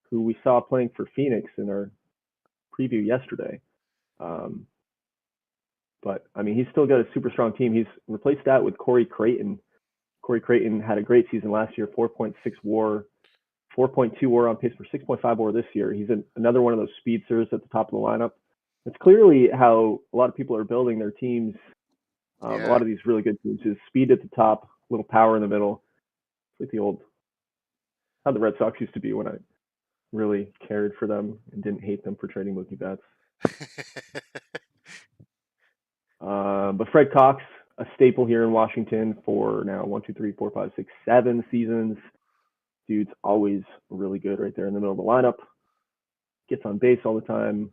who we saw playing for Phoenix in our preview yesterday. Um, but I mean, he's still got a super strong team. He's replaced that with Corey Creighton. Corey Creighton had a great season last year, 4.6 WAR, 4.2 WAR on pace for 6.5 WAR this year. He's another one of those speedsters at the top of the lineup. It's clearly how a lot of people are building their teams. A Yeah. lot of these really good teams is speed at the top, little power in the middle. It's like the old how the Red Sox used to be when I really cared for them and didn't hate them for trading Mookie Betts. But Fred Cox, a staple here in Washington for now 1, 2, 3, 4, 5, 6, 7 seasons. Dude's always really good right there in the middle of the lineup. Gets on base all the time.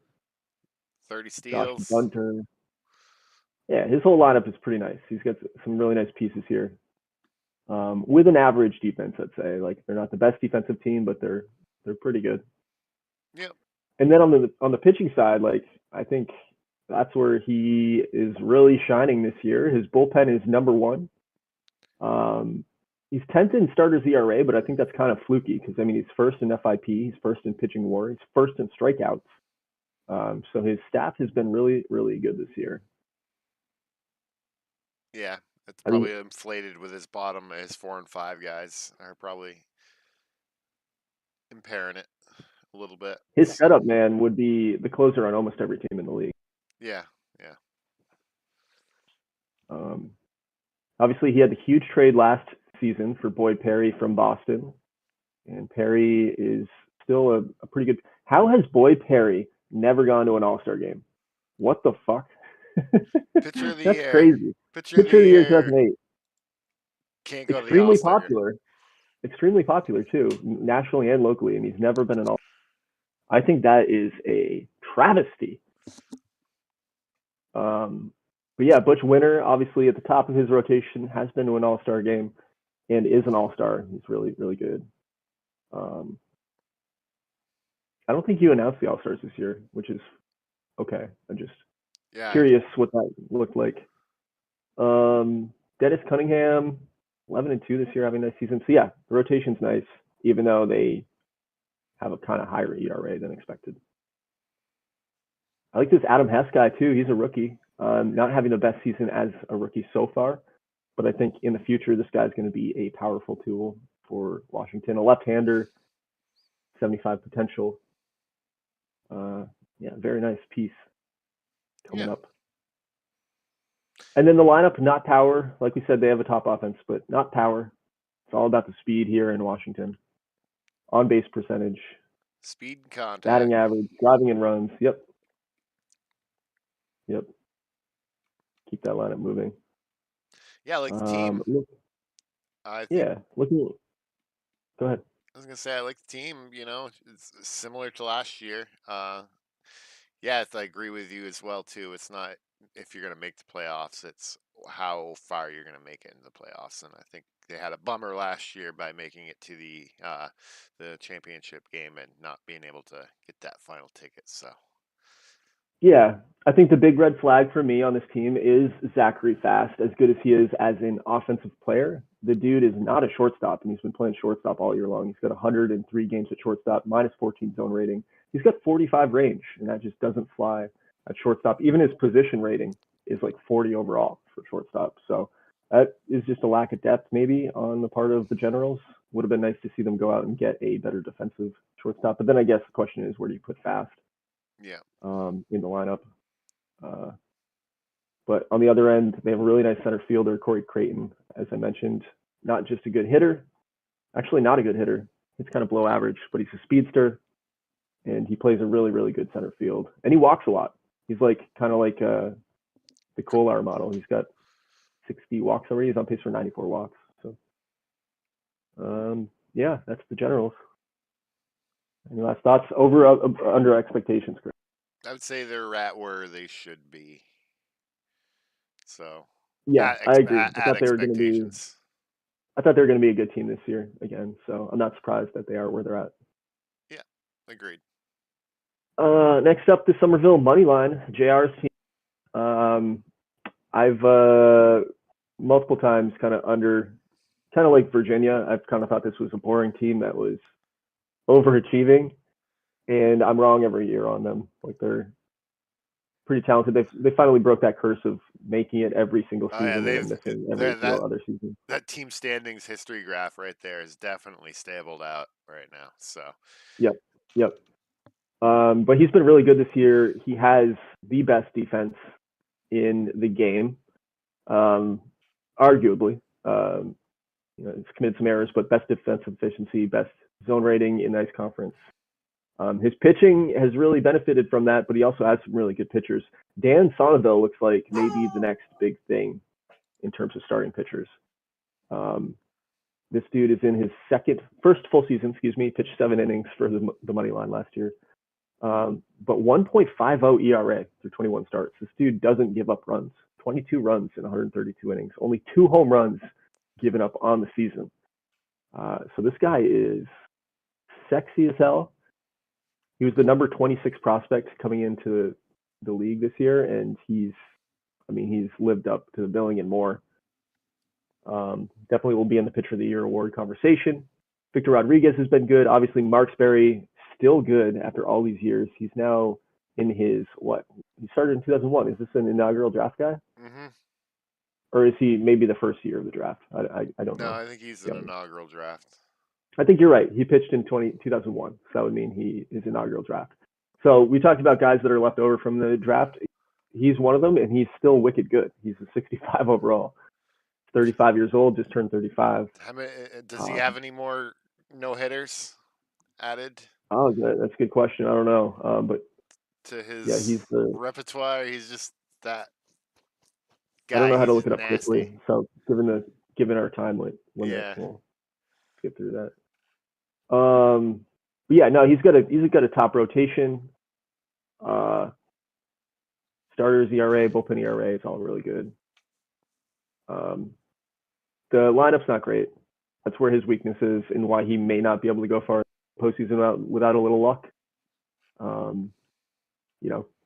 30 Josh steals. Bunter. Yeah, his whole lineup is pretty nice. He's got some really nice pieces here. With an average defense, I'd say. Like they're not the best defensive team, but they're pretty good. Yep. And then on the pitching side, like I think that's where he is really shining this year. His bullpen is number one. He's 10th in starters ERA, but I think that's kind of fluky because I mean he's first in FIP, he's first in pitching WAR, he's first in strikeouts. So his staff has been really really good this year. Yeah. It's I mean probably inflated with his bottom. His 4 and 5 guys are probably impairing it a little bit. his So setup man would be the closer on almost every team in the league. yeah. Yeah. Um, Obviously, he had the huge trade last season for Boyd Perry from Boston, and Perry is still a pretty good. How has Boyd Perry never gone to an All Star game? What the fuck? Pitcher of the That's year. crazy. Pitcher of the Pitcher of the year year 2008. can't go to the All Extremely Star game. popular. Extremely popular too, nationally and locally, and he's never been an All. I think that is a travesty. Um, but yeah, Butch Winter, obviously at the top of his rotation, has been to an All Star game and is an All Star. He's really really good. Um, I don't think you announced the All Stars this year, which is okay. I'm just Yeah. curious what that looked like. Dennis Cunningham, 11-2 this year, having a nice season. So yeah, the rotation's nice, even though they have a kind of higher ERA than expected. I like this Adam Hess guy too. He's a rookie, not having the best season as a rookie so far, but I think in the future this guy's going to be a powerful tool for Washington. A left-hander, 75 potential. Yeah, very nice piece coming Yeah. up. And then the lineup, not power. Like we said, they have a top offense, but not power. It's all about the speed here in Washington. On base percentage, Speed and contact. batting average, driving in runs. Yep. Yep. Keep that lineup moving. Yeah, I like the team. Look, I think yeah. Looking. Go ahead. I was gonna say I like the team. It's similar to last year. Yeah, I agree with you as well too. It's not if you're gonna make the playoffs. It's how far you're going to make it in the playoffs. And I think they had a bummer last year by making it to the championship game and not being able to get that final ticket. So Yeah, I think the big red flag for me on this team is Zachary Fast. As good as he is as an offensive player, the dude is not a shortstop, and he's been playing shortstop all year long. He's got 103 games at shortstop, minus 14 zone rating. He's got 45 range, and that just doesn't fly at shortstop. Even his position rating is like 40 overall for shortstop. So that is just a lack of depth, maybe, on the part of the Generals. Would have been nice to see them go out and get a better defensive shortstop. But then I guess the question is, where do you put Fast yeah, in the lineup? Uh, but on the other end, they have a really nice center fielder, Corey Creighton, as I mentioned. Not just a good hitter, actually not a good hitter. It's kind of below average, but he's a speedster, and he plays a really, really good center field. And he walks a lot. He's like kind of like the Kolar model. He's got 60 walks already. He's on pace for 94 walks. So, yeah, that's the Generals. Any last thoughts? Over under expectations, Chris? I would say they're at where they should be. So Yeah, I agree. at expectations. I thought they were going to be a good team this year again. So I'm not surprised that they are where they're at. Yeah, agreed. Next up, the Somerville money line, JR's team. I've multiple times kind of like Virginia. I've kind of thought this was a boring team that was overachieving, and I'm wrong every year on them. Like they're pretty talented. They finally broke that curse of making it every single Oh yeah, season and then missing every single other season. that team standings history graph right there is definitely stabled out right now. So Yep, yep. But he's been really good this year. He has the best defense in the game, arguably. He's committed some errors, but best defensive efficiency, best zone rating in the ice conference. His pitching has really benefited from that, but he also has some really good pitchers. Dan Sonneville looks like maybe the next big thing in terms of starting pitchers. This dude is in his first full season, pitched 7 innings for the money line last year. But 1.50 ERA through 21 starts. This dude doesn't give up runs. 22 runs in 132 innings. Only 2 home runs given up on the season. So this guy is sexy as hell. He was the number 26 prospect coming into the league this year, and he's lived up to the billing and more. Definitely will be in the Pitcher of the Year award conversation. Victor Rodriguez has been good. Obviously, Marksberry still good after all these years. He's now in his he started in 2001. Is this an inaugural draft guy? mm-hmm. Or is he maybe the first year of the draft? I don't know. No, I think he's an inaugural draft. I think you're right. He pitched in 2001, so that would mean he is inaugural draft. So we talked about guys that are left over from the draft. He's one of them, and he's still wicked good. He's a 65 overall. 35 years old, just turned 35. How many, does he have any more no hitters added? Oh, that's a good question. I don't know, but to his yeah, he's the repertoire. He's just that guy. I don't know how to He's look it up nasty. quickly. So given our time limit, Yeah. we'll skip through that. But yeah, no, he's got a top rotation. Starters ERA, bullpen ERA, it's all really good. The lineup's not great. That's where his weakness is and why he may not be able to go far postseason without a little luck.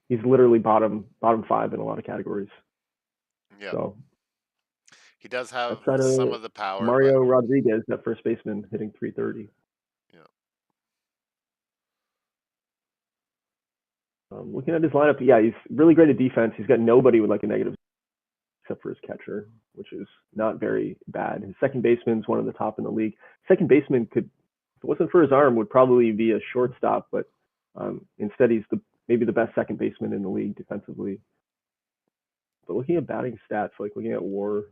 He's literally bottom 5 in a lot of categories. Yeah. So he does have outside some of of the power. Mario but... Rodriguez, that first baseman, hitting 330. Yeah. Looking at his lineup, yeah, he's really great at defense. He's got nobody with like a negative except for his catcher, which is not very bad. His second baseman's one of the top in the league. Second baseman could, if it wasn't for his arm, would probably be a shortstop, but instead he's maybe the best second baseman in the league defensively. But looking at batting stats, like looking at WAR,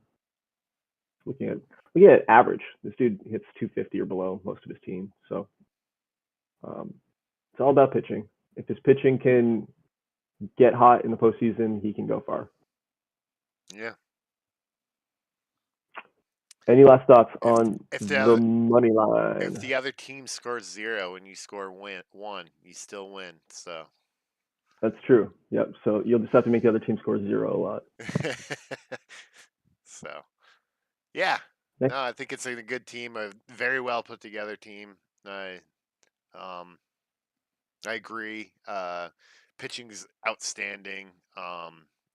looking at average, this dude hits 250 or below most of his team. So it's all about pitching. If his pitching can get hot in the postseason, he can go far. Yeah. Any last thoughts on the money line? If the other team scores 0 and you score 1, you still win. So that's true. Yep. So you'll just have to make the other team score 0 a lot. So yeah, Next, no, I think it's a good team, a very well put together team. Um, I agree. Pitching's outstanding.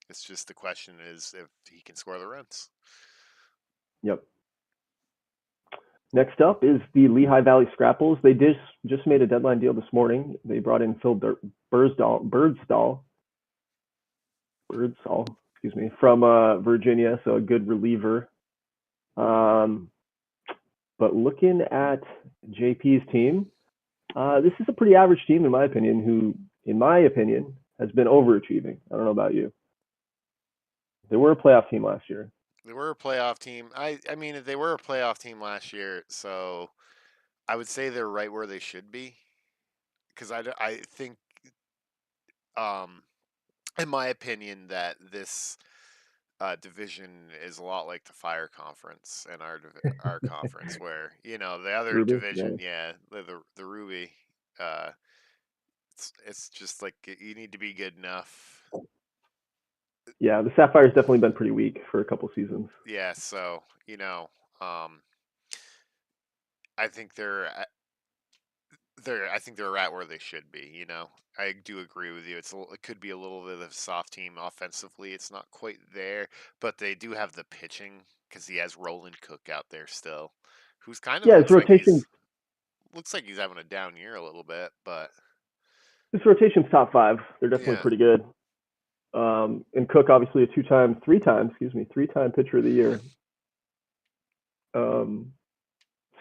It's just the question is if he can score the runs. yep. Next up is the Lehigh Valley Scrapples. They just made a deadline deal this morning. They brought in Phil Birdsall, excuse me, from Virginia, so a good reliever. But looking at JP's team, this is a pretty average team in my opinion. Who, in my opinion, has been overachieving. I don't know about you. They were a playoff team last year. They were a playoff team. I mean, they were a playoff team last year, so I would say they're right where they should be. Because I think, um, in my opinion, that this division is a lot like the Fire Conference and our conference, where the other Ruby, yeah, division, yeah, the Ruby, uh, it's just like you need to be good enough. yeah. The Sapphire's definitely been pretty weak for a couple seasons. Yeah, so um, I think I think they're right where they should be. I do agree with you. It could be a little bit of a soft team offensively. It's not quite there, but they do have the pitching because he has Roland Cook out there still, who's kind of Yeah, looks like he's having a down year a little bit, but his rotation's top five. They're definitely yeah, pretty good. And Cook, obviously, a three-time pitcher of the year.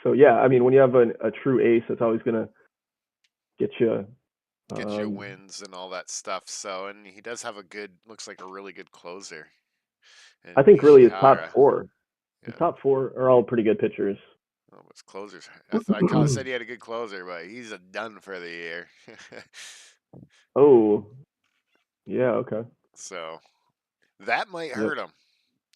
So yeah, I mean, when you have a true ace, that's always gonna get you. get you wins and all that stuff. So, and he does have looks like a really good closer I in think really his Ishihara. his Yeah. top four are all pretty good pitchers. Oh, his closers. Said he had a good closer, but he's a done for the year. Oh, yeah, okay. So that might Yep. hurt him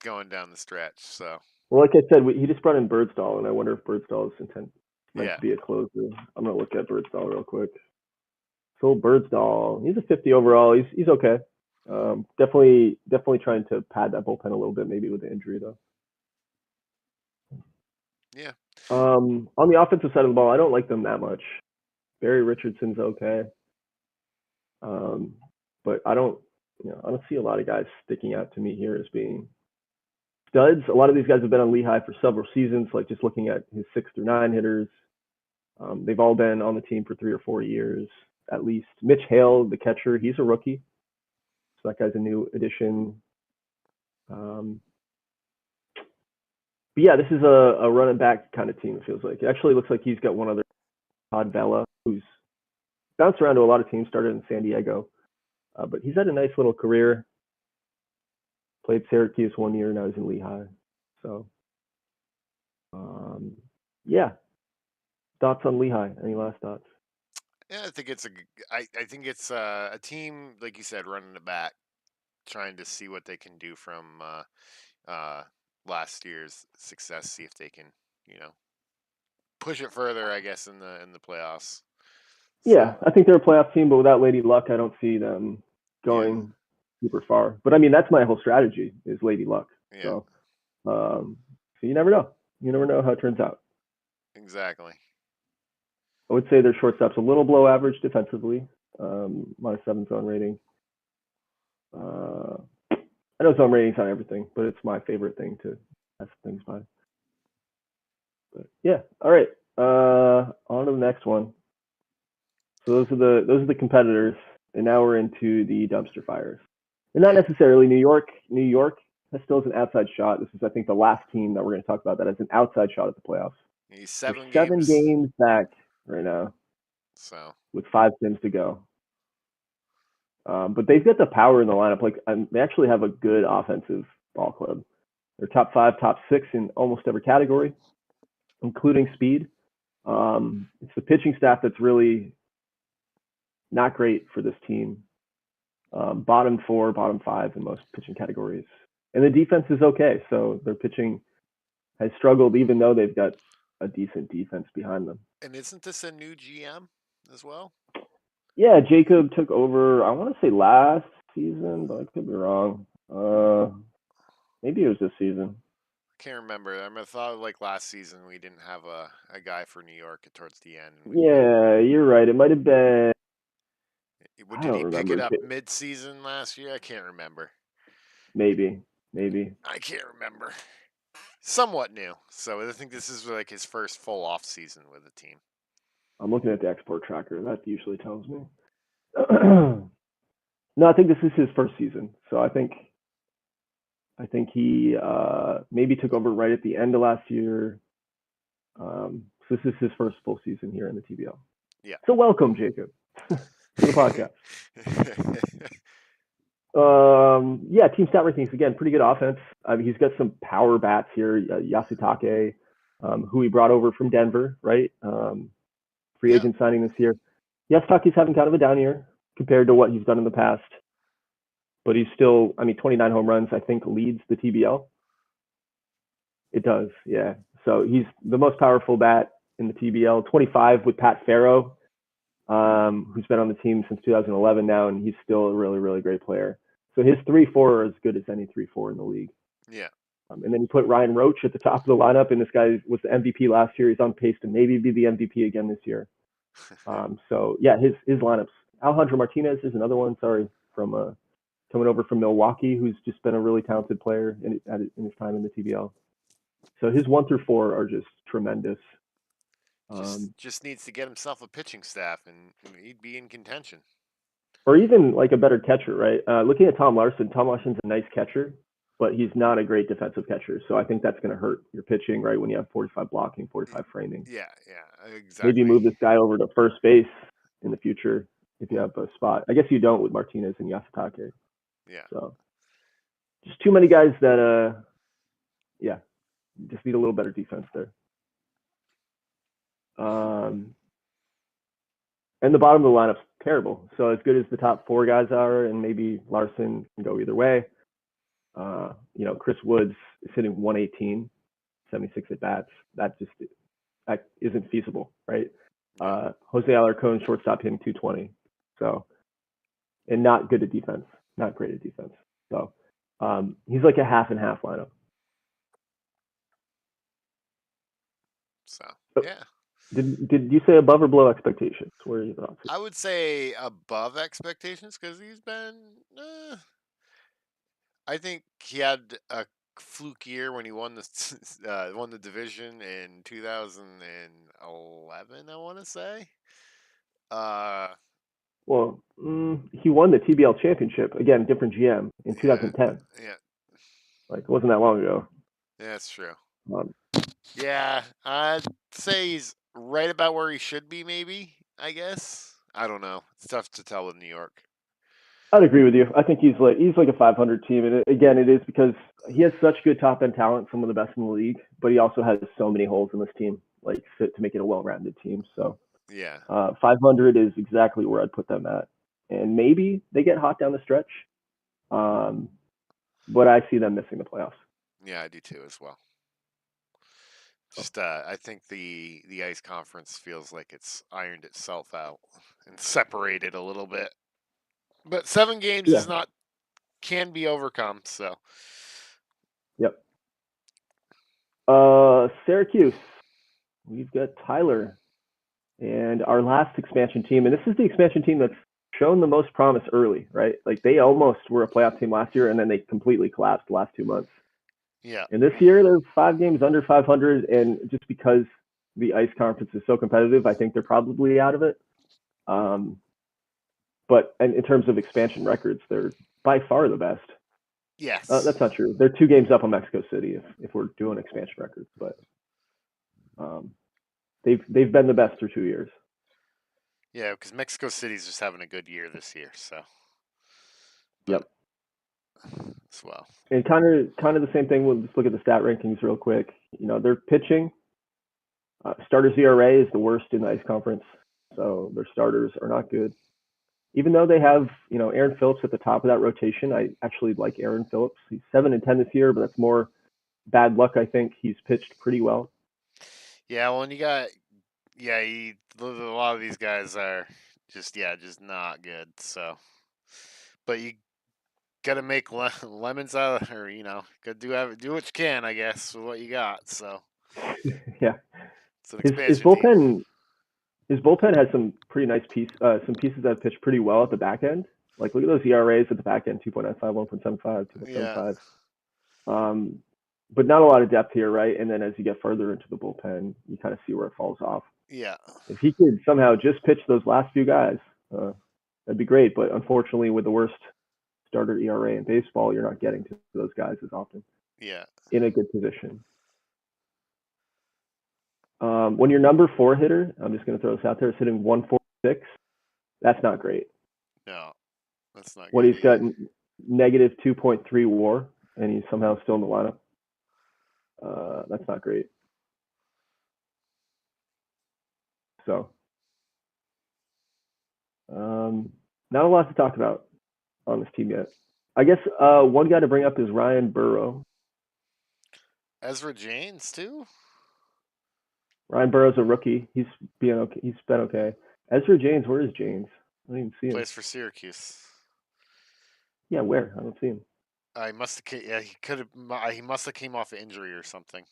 going down the stretch. So Well, like I said, he just brought in Birdsall, and I wonder if Birdsall is meant yeah, to be a closer. I'm gonna look at Birdsall real quick. Phil Birdsall, he's a 50 overall. He's okay. Definitely trying to pad that bullpen a little bit, maybe with the injury though. yeah, On the offensive side of the ball, I don't like them that much. Barry Richardson's okay, but I don't see a lot of guys sticking out to me here as being studs. A lot of these guys have been on Lehigh for several seasons. Like just looking at his 6 through 9 hitters, they've all been on the team for 3 or 4 years at least. Mitch Hale, the catcher, he's a rookie, so that guy's a new addition. But yeah, this is a running back kind of team. It feels like it actually looks like he's got one other, Todd Vela, who's bounced around to a lot of teams. Started in San Diego, but he's had a nice little career. Played Syracuse 1 year, now he's in Lehigh. So, yeah. Thoughts on Lehigh? Any last thoughts? yeah. I think it's a team like you said, running it back, trying to see what they can do from uh, last year's success. See if they can, you know, push it further. I guess in the playoffs. Yeah, So I think they're a playoff team, but without Lady Luck, I don't see them yeah, going super far. But I mean, that's my whole strategy is Lady Luck. yeah, So, so you never know. You never know how it turns out. exactly. I would say their shortstop's a little below average defensively, -7 zone rating. I know zone rating's not everything, but it's my favorite thing to test things by. But yeah, all right. On to the next one. So those are the competitors, and now we're into the dumpster fires. And not Yeah, necessarily New York. New York still has an outside shot. This is, I think, the last team that we're going to talk about that has an outside shot at the playoffs. he's They're seven 7 games. games back right now So with 5 sims to go. But they've got the power in the lineup. Like they actually have a good offensive ball club. They're top 5, top 6 in almost every category, including speed. It's the pitching staff that's really not great for this team. Bottom 4, bottom 5 in most pitching categories, and the defense is okay. So their pitching has struggled, even though they've got a decent defense behind them. and isn't this a new GM as well? Yeah, Jacob took over. I want to say last season, but I could be wrong. Maybe it was this season. Can't remember. I thought like last season we didn't have a guy for New York towards the end. Yeah, you're right. It might have been. I Did don't he pick it remember. up mid-season last year? I can't remember. Maybe, maybe. I can't remember. Somewhat new. So I think this is like his first full off season with the team. I'm looking at the export tracker. That usually tells me. No, I think this is his first season. So I think he maybe took over right at the end of last year. So this is his first full season here in the TBL. Yeah. So welcome, Jacob, to the podcast. Yeah, team stat rankings again, pretty good offense. I mean, he's got some power bats here. Yasutake, who he brought over from Denver, right? Free Yeah. agent signing this year. Yasutake's having kind of a down year compared to what he's done in the past, but he's still, I mean, 29 home runs, I think, leads the TBL. It does, yeah. So he's the most powerful bat in the TBL. 25 with Pat Farrow, who's been on the team since 2011 now, and he's still a really, really great player. So his 3-4 are as good as any 3-4 in the league. Yeah. And then you put Ryan Roach at the top of the lineup, and this guy was the MVP last year. He's on pace to maybe be the MVP again this year. So yeah, his lineups. Alejandro Martinez is another one. Sorry, from coming over from Milwaukee, who's just been a really talented player in his time in the TBL. So his 1-4 are just tremendous. Just needs to get himself a pitching staff, and he'd be in contention. Or even like a better catcher, right? Looking at Tom Larson's a nice catcher, but he's not a great defensive catcher. So I think that's going to hurt your pitching, right? When you have 45 blocking, 45 framing. Yeah, yeah, Maybe exactly. move this guy over to first base in the future if you have a spot. I guess you don't with Martinez and Yasutake. Yeah. So just too many guys that, yeah, just need a little better defense there. And the bottom of the lineup's terrible. So as good as the top four guys are, and maybe Larson can go either way. Chris Woods is hitting 118, 76 at bats. That isn't feasible, right? Yeah. Jose Alarcon, shortstop, hitting 220. So, and not good at defense, not great at defense. So, he's like a half and half lineup. So yeah. Did you say above or below expectations? Where are you thoughts? I would say above expectations because he's been. I think he had a fluke year when he won the division in 2011. I want to say. Uh, Well, he won the TBL championship again, different GM in yeah, 2010. yeah, Like it wasn't that long ago. yeah, that's true. Um, Yeah, I'd say he's right about where he should be. Maybe I guess. I don't know. It's tough to tell with New York. I'd agree with you. I think he's like a 500 team, and again, it is because he has such good top end talent, some of the best in the league, but he also has so many holes in this team, like fit to make it a well rounded team. So Yeah. 500 is exactly where I'd put them at, and maybe they get hot down the stretch, but I see them missing the playoffs. Yeah, I do too as well. So, Just I think the ice conference feels like it's ironed itself out and separated a little bit. But 7 games yeah, is not can be overcome, so yep. Syracuse, we've got Tyler and our last expansion team, and this is the expansion team that's shown the most promise early, right? Like they almost were a playoff team last year, and then they completely collapsed the last 2 months. yeah. And this year, they're 5 games under 500, and just because the ice conference is so competitive, I think they're probably out of it. But in terms of expansion records, they're by far the best. Yes. That's not true. They're 2 games up on Mexico City if we're doing expansion records, but they've been the best through 2 years. Yeah, because Mexico City's just having a good year this year, so but Yep. as well. And kind of the same thing. We'll just look at the stat rankings real quick. Their pitching starters ERA is the worst in the ice conference, so their starters are not good. Even though they have Aaron Phillips at the top of that rotation, I actually like Aaron Phillips. He's 7-10 this year, but that's more bad luck. I think he's pitched pretty well. Yeah, well, and you got a lot of these guys are just not good. So, but gotta make lemons out of, or gotta do what you can, I guess, with what you got. So Yeah, it's an his expansion team. bullpen has some pretty nice some pieces that pitch pretty well at the back end. Like look at those ERAs at the back end: 2.95, 1.75, Yeah, 2.75. Um, but not a lot of depth here, right? And then as you get further into the bullpen, you kind of see where it falls off. yeah, If he could somehow just pitch those last few guys, that'd be great. But unfortunately, with the worst starter ERA in baseball, you're not getting to those guys as often yeah. in a good position. When your number 4 hitter, I'm just going to throw this out there, is hitting 146, that's not great. No, that's not When good he's got either. negative 2.3 WAR and he's somehow still in the lineup, that's not great. So, not a lot to talk about on this team yet. I guess one guy to bring up is Ryan Burrow. Ezra Janes too. Ryan Burrow's a rookie. He's being okay. He's been okay. Ezra James, where is James? I don't even see him. Plays for Syracuse. Yeah, where? I don't see him. I must have. Yeah, he could have. He must have came off an injury or something.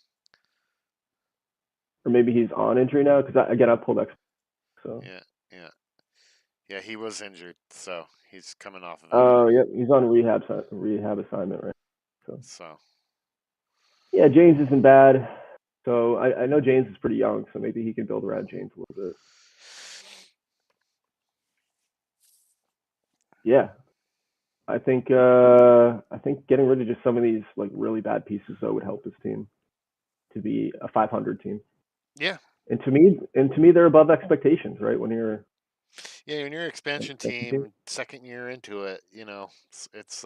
Or maybe he's on injury now because again I pulled X. So. Yeah, yeah, yeah. He was injured, so he's coming off of Oh, injury. yeah, he's on rehab assignment, right? So. So Yeah, James isn't bad. So I know James is pretty young, so maybe he can build around James a little bit. Yeah, I think getting rid of just some of these like really bad pieces though would help his team to be a 500 team. yeah, And to me, they're above expectations, right? When you're yeah. When you're an an expansion expansion team. team, second year into it, it's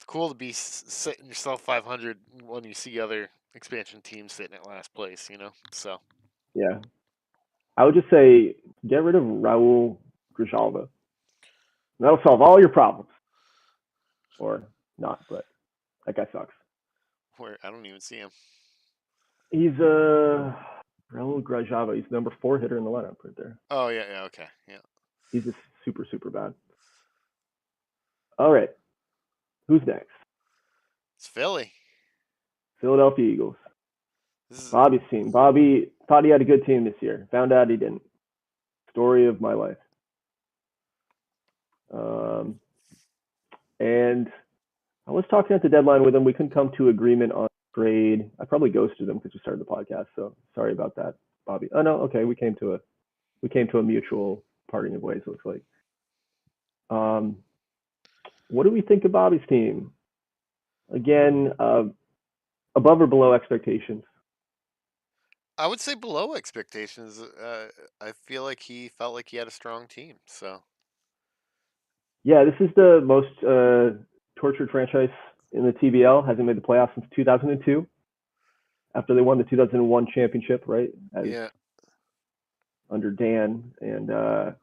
cool to be sitting yourself 500 when you see other expansion teams sitting at last place. So Yeah, I would just say get rid of Raul Grijalva. That'll solve all your problems, or not, but that guy sucks. where I don't even see him. He's Raul Grijalva. He's the number 4 hitter in the lineup right there. Oh yeah, yeah, okay, yeah. He's just super super bad. All right, who's next? It's Philly. Philadelphia Eagles. This is Bobby's team. Bobby thought he had a good team this year. Found out he didn't. Story of my life. Um, and I was talking at the deadline with him. We couldn't come to agreement on trade. I probably ghosted him because we started the podcast. So sorry about that, Bobby. Oh no, okay. We came to a mutual parting of ways. Looks like. Um, what do we think of Bobby's team? Again, above or below expectations? I would say below expectations. I feel like he felt like he had a strong team. So Yeah, this is the most tortured franchise in the TBL. Hasn't made the playoffs since 2002 after they won the 2001 championship, right? As yeah, under Dan, and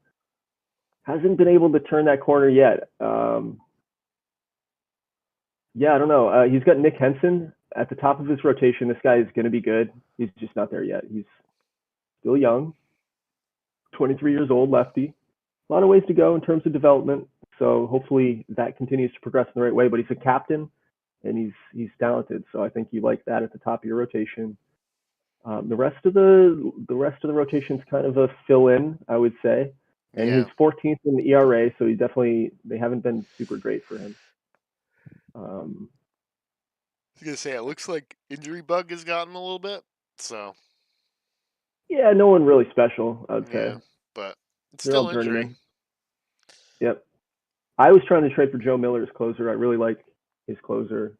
hasn't been able to turn that corner yet. Yeah, I don't know. He's got Nick Henson at the top of his rotation. This guy is going to be good. He's just not there yet. He's still young, 23 years old, lefty. A lot of ways to go in terms of development. So hopefully that continues to progress in the right way. But he's a captain and he's talented. So I think you like that at the top of your rotation. The rest of the rotation is kind of a fill in, I would say. And he's yeah. 14th in the ERA, so they haven't been super great for him. Um, I was gonna say it looks like injury bug has gotten a little bit. So yeah, no one really special, I would say. yeah, but it's They're all still injury. journeymen. Yep. I was trying to trade for Joe Miller as closer. I really like his closer.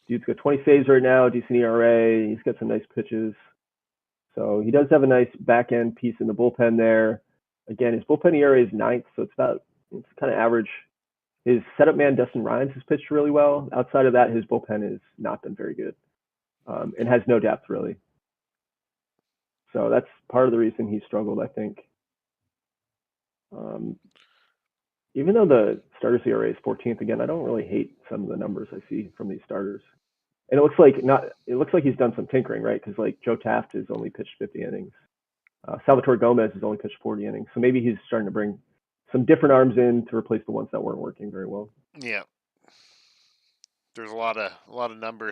Dude's got 20 saves right now, decent ERA. He's got some nice pitches. So he does have a nice back end piece in the bullpen there. Again, his bullpen ERA is ninth, so it's kind of average. His setup man Dustin Rhymes has pitched really well. Outside of that, his bullpen has not been very good, and has no depth really. So that's part of the reason he struggled, I think. Um, Even though the starters ERA is 14th, again, I don't really hate some of the numbers I see from these starters. And it looks like he's done some tinkering, right? Because like Joe Taft has only pitched 50 innings. Salvatore Gomez has only pitched 40 innings. So maybe he's starting to bring some different arms in to replace the ones that weren't working very well. Yeah, there's a lot of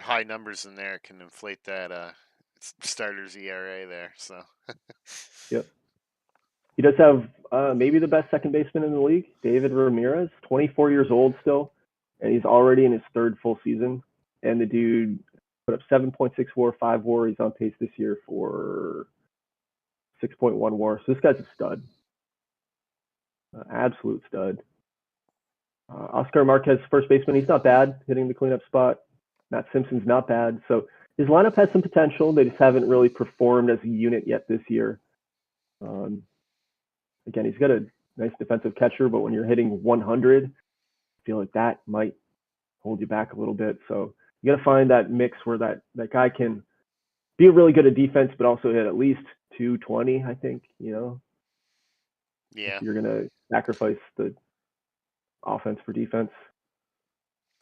high numbers in there can inflate that starter's ERA there. So Yep. He does have maybe the best second baseman in the league, David Ramirez, 24 years old still, and he's already in his third full season. And the dude put up 7.6 WAR, 5 WAR. He's on pace this year for 6.1 WAR. So this guy's a stud, absolute stud. Oscar Marquez, first baseman, he's not bad hitting the cleanup spot. Matt Simpson's not bad. So his lineup has some potential. They just haven't really performed as a unit yet this year. Again, he's got a nice defensive catcher, but when you're hitting 100, I feel like that might hold you back a little bit. So you got to find that mix where that guy can be really good at defense, but also hit at least 220, I think, yeah, if you're going to sacrifice the offense for defense.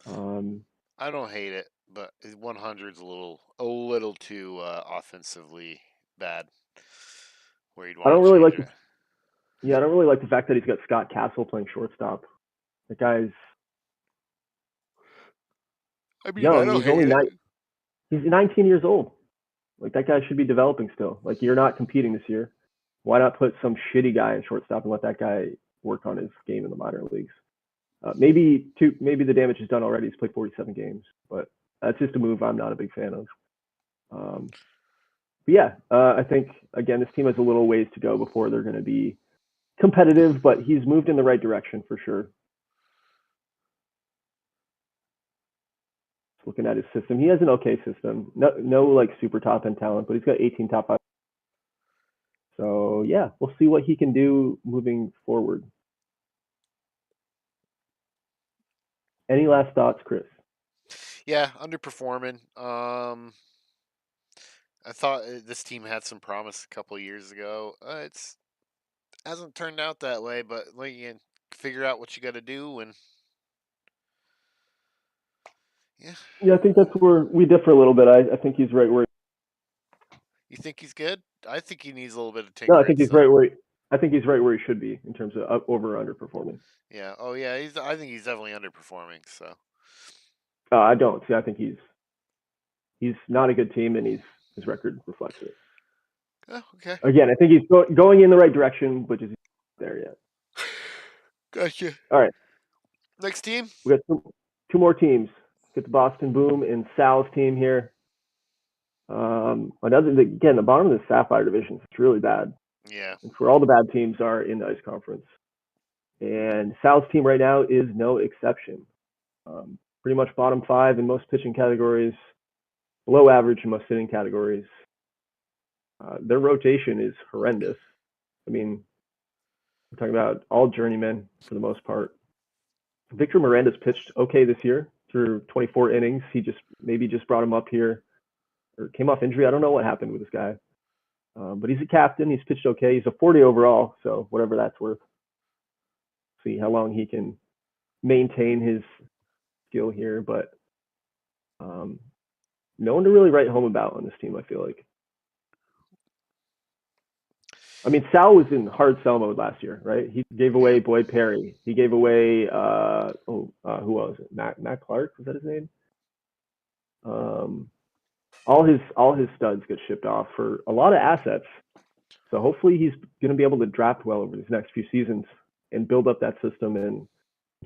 I don't hate it, but 100's a little too offensively bad. Where you'd I want don't to really change like it. I don't really like the fact that he's got Scott Castle playing shortstop. The guy's I mean, I young. don't hate it. He's 19 years old. Like, that guy should be developing still. Like, you're not competing this year. Why not put some shitty guy in shortstop and let that guy work on his game in the minor leagues? Maybe the damage is done already. He's played 47 games, but that's just a move I'm not a big fan of. But yeah, I think again this team has a little ways to go before they're going to be competitive, but he's moved in the right direction for sure. Looking at his system, he has an okay system. No like super top end talent, but he's got 18 top 5. So yeah, we'll see what he can do moving forward. Any last thoughts, Chris? Yeah, underperforming. I thought this team had some promise a couple years ago. It's hasn't turned out that way, but like you figure out what you got to do, and yeah. Yeah, I think that's where we differ a little bit. I think he's right where. You think he's good? I think he needs a little bit of No, I tinkering think he's still. right where. I think he's right where he should be in terms of over or underperforming. Yeah. Oh yeah. I think he's definitely underperforming. So. I don't see. I think he's not a good team, and his record reflects it. Oh, okay. Again, I think he's going in the right direction, but just not there yet. Gotcha. All right, Next team. we got two more teams. Get the Boston Boom and Sal's team here. Again, the bottom of the Sapphire division is really bad. Yeah. And for all the bad teams are in the Ice Conference. And Sal's team right now is no exception. Pretty much bottom 5 in most pitching categories, below average in most hitting categories. Their rotation is horrendous. I mean, we're talking about all journeymen for the most part. Victor Miranda's pitched okay this year through 24 innings. He just brought him up here or came off injury. I don't know what happened with this guy. But he's a captain. He's pitched okay. He's a 40 overall, so whatever that's worth. See how long he can maintain his skill here, but no one to really write home about on this team, I feel like. I mean, Sal was in hard sell mode last year, right? He gave away Boyd Perry. He gave away who was it? Matt Clark, was that his name? All his studs get shipped off for a lot of assets. So hopefully he's going to be able to draft well over these next few seasons and build up that system and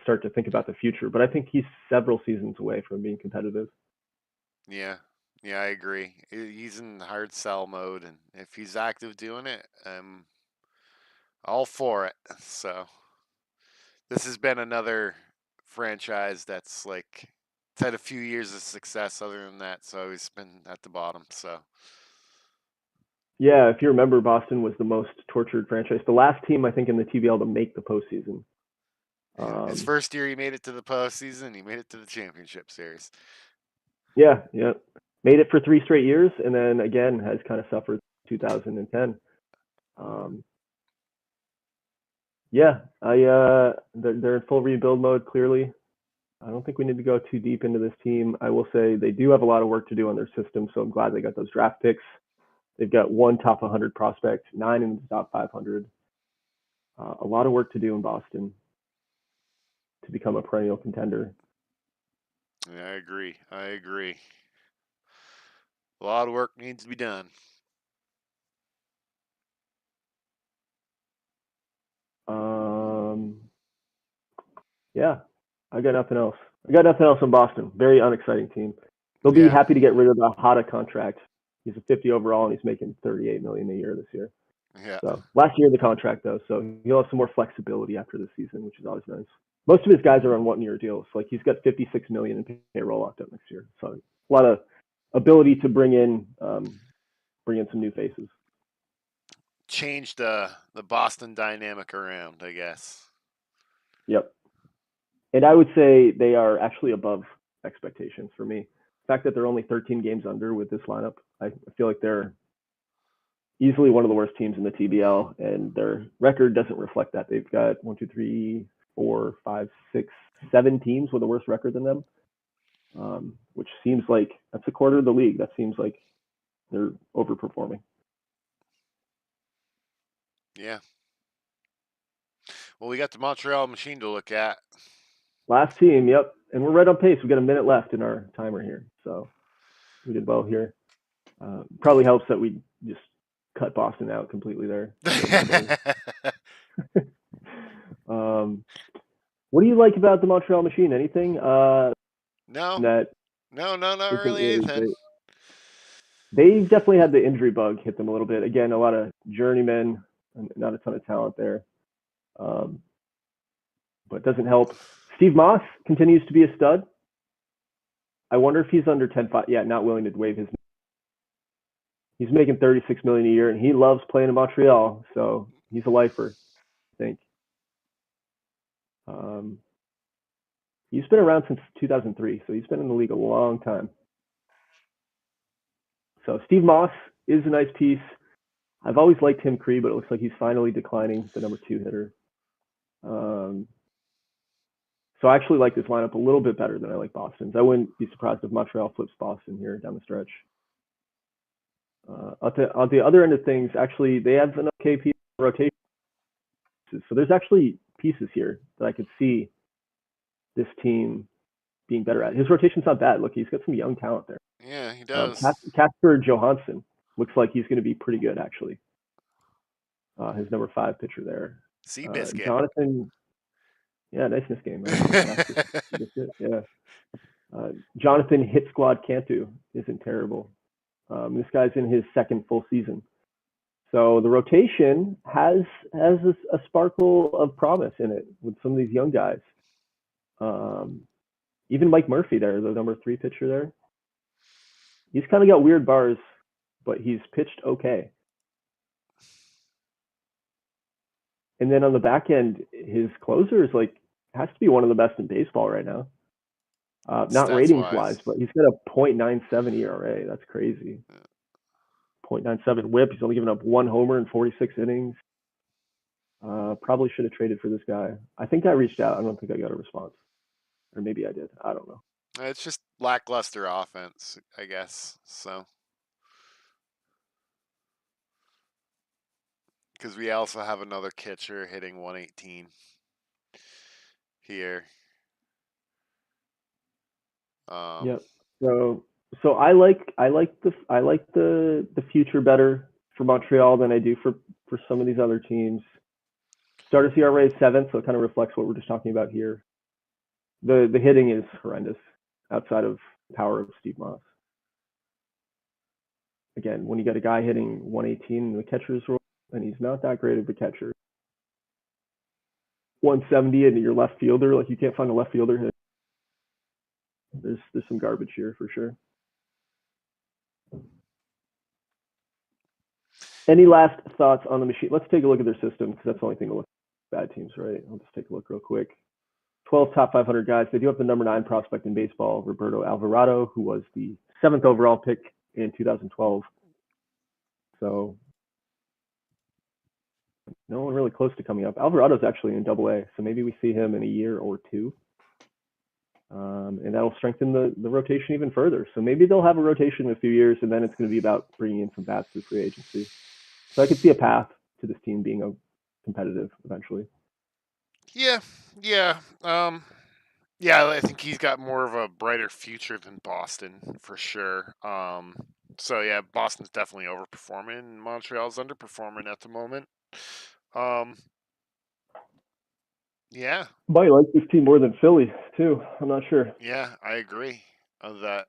start to think about the future. But I think he's several seasons away from being competitive. Yeah. Yeah, I agree. He's in hard sell mode, and if he's active doing it, I'm all for it. So this has been another franchise that's like it's had a few years of success. Other than that, so he's been at the bottom. So Yeah, if you remember, Boston was the most tortured franchise. The last team, I think, in the TBL to make the postseason. yeah, his first year he made it to the postseason. He made it to the championship series. Yeah. Made it for 3 straight years, and then again has kind of suffered 2010. Yeah, they're in full rebuild mode. Clearly, I don't think we need to go too deep into this team. I will say they do have a lot of work to do on their system, so I'm glad they got those draft picks. They've got 1 top 100 prospect, 9 in the top 500. A lot of work to do in Boston to become a perennial contender. Yeah, I agree. I agree. A lot of work needs to be done. Yeah, I got nothing else. I got nothing else in Boston. Very unexciting team. They'll be Yeah. happy to get rid of the Hada contract. He's a 50 overall and he's making 38 million a year this year. Yeah. So last year of the contract though, so he'll have some more flexibility after the season, which is always nice. Most of his guys are on 1 year deals. Like he's got 56 million in payroll locked up next year. So a lot of ability to bring in some new faces. Change the Boston dynamic around, I guess. Yep. And I would say they are actually above expectations for me. The fact that they're only 13 games under with this lineup, I feel like they're easily one of the worst teams in the TBL, and their record doesn't reflect that. They've got 1, 2, 3, 4, 5, 6, 7 teams with a worse record than them, which seems like that's a quarter of the league. That seems like they're overperforming. Yeah. Well, we got the Montreal Machine to look at. Last team, yep. And we're right on pace. We've got a minute left in our timer here. So we did well here. Probably helps that we just cut Boston out completely there. What do you like about the Montreal Machine? Anything no. that No, not isn't really really anything. great? They've definitely had the injury bug hit them a little bit. Again, a lot of journeymen, not a ton of talent there. But it doesn't help. Steve Moss continues to be a stud. I wonder if he's under 10-5. Yeah, not willing to waive his. He's making 36 million a year, and he loves playing in Montreal, so he's a lifer, I think. He's been around since 2003, so he's been in the league a long time. So Steve Moss is a nice piece. I've always liked Tim Cree, but it looks like he's finally declining, the number 2 hitter. So I actually like this lineup a little bit better than I like Boston's. I wouldn't be surprised if Montreal flips Boston here down the stretch. On the other end of things, actually, they have an okay piece of rotation. So there's actually pieces here that I could see this team being better at. His rotation's not bad. Look, he's got some young talent there. Yeah, he does. Casper Johansson looks like he's going to be pretty good, actually. His number 5 pitcher there. Seabiscuit. Jonathan, yeah, nice in this game. Yeah. Jonathan Hit Squad Cantu isn't terrible. This guy's in his second full season. So the rotation has a sparkle of promise in it with some of these young guys. Even Mike Murphy there, the number 3 pitcher there. He's kind of got weird bars, but he's pitched okay. And then on the back end, his closer is has to be one of the best in baseball right now. Not ratings wise, but he's got a .97 ERA. That's crazy. Yeah. .97 WHIP. He's only given up 1 homer in 46 innings. Probably should have traded for this guy. I think I reached out. I don't think I got a response, or maybe I did. I don't know. It's just lackluster offense, I guess. So, because we also have another catcher hitting 118 here. Yep. So I like the future better for Montreal than I do for some of these other teams. Starter ERA is 7, so it kind of reflects what we're just talking about here. The hitting is horrendous outside of power of Steve Moss. Again, when you got a guy hitting 118 in the catcher's role, and he's not that great of a catcher. 170 and your left fielder, like you can't find a left fielder hit. There's some garbage here for sure. Any last thoughts on the Machine? Let's take a look at their system because that's the only thing to look at bad teams, right? I'll just take a look real quick. 12 top 500 guys. They do have the number 9 prospect in baseball, Roberto Alvarado, who was the 7th overall pick in 2012. So no one really close to coming up. Alvarado's actually in AA, so maybe we see him in a year or 2. And that'll strengthen the rotation even further. So maybe they'll have a rotation in a few years, and then it's going to be about bringing in some bats through free agency. So I could see a path to this team being competitive eventually. Yeah, yeah. Yeah, I think he's got more of a brighter future than Boston for sure. So yeah, Boston's definitely overperforming. Montreal's underperforming at the moment. Um, yeah, Might like this team more than Philly too. I'm not sure. yeah, I agree of that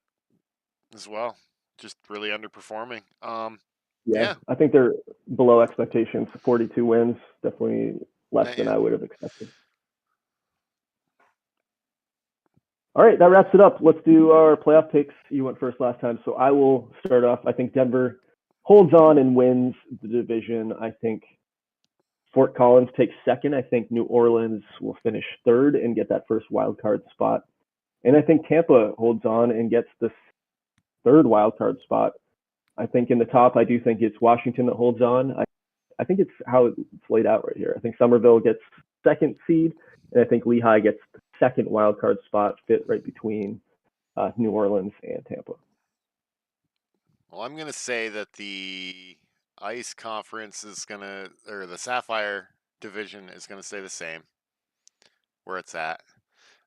as well. Just really underperforming. Yeah, Yeah, I think they're below expectations. 42 wins, definitely less than yeah. I would have expected. All right, that wraps it up. Let's do our playoff picks. You went first last time, so I will start off. I think Denver holds on and wins the division. I think Fort Collins takes second. I think New Orleans will finish third and get that first wild card spot. And I think Tampa holds on and gets the third wild card spot. I think in the top, I do think it's Washington that holds on. I think it's how it's laid out right here. I think Somerville gets second seed, and I think Lehigh gets the second wild card spot, fit right between New Orleans and Tampa. Well, I'm gonna say that the Ice Conference is gonna, or the Sapphire Division is gonna stay the same where it's at.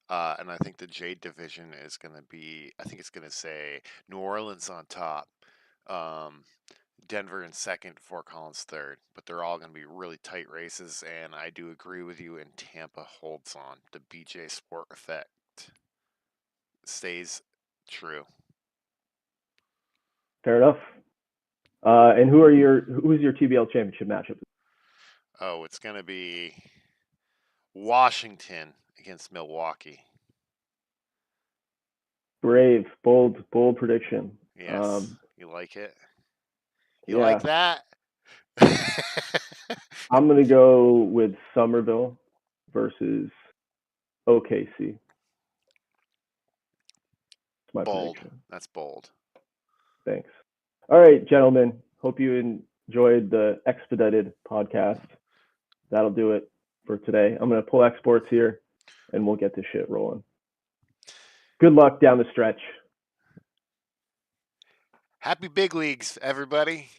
And I think the Jade Division is gonna be, I think it's gonna say New Orleans on top, um, Denver in second, Fort Collins third. But they're all gonna be really tight races, and I do agree with you. And Tampa holds on. The BJ Sport effect stays true. Fair enough. And who's your TBL championship matchup? Oh, it's gonna be Washington against Milwaukee. Brave, bold prediction. Yes, you like it? You like Yeah, that? I'm gonna go with Somerville versus OKC. That's my Bold. prediction. That's bold. Thanks. All right, gentlemen. Hope you enjoyed the expedited podcast. That'll do it for today. I'm gonna pull exports here, and we'll get this shit rolling. Good luck down the stretch. Happy big leagues, everybody.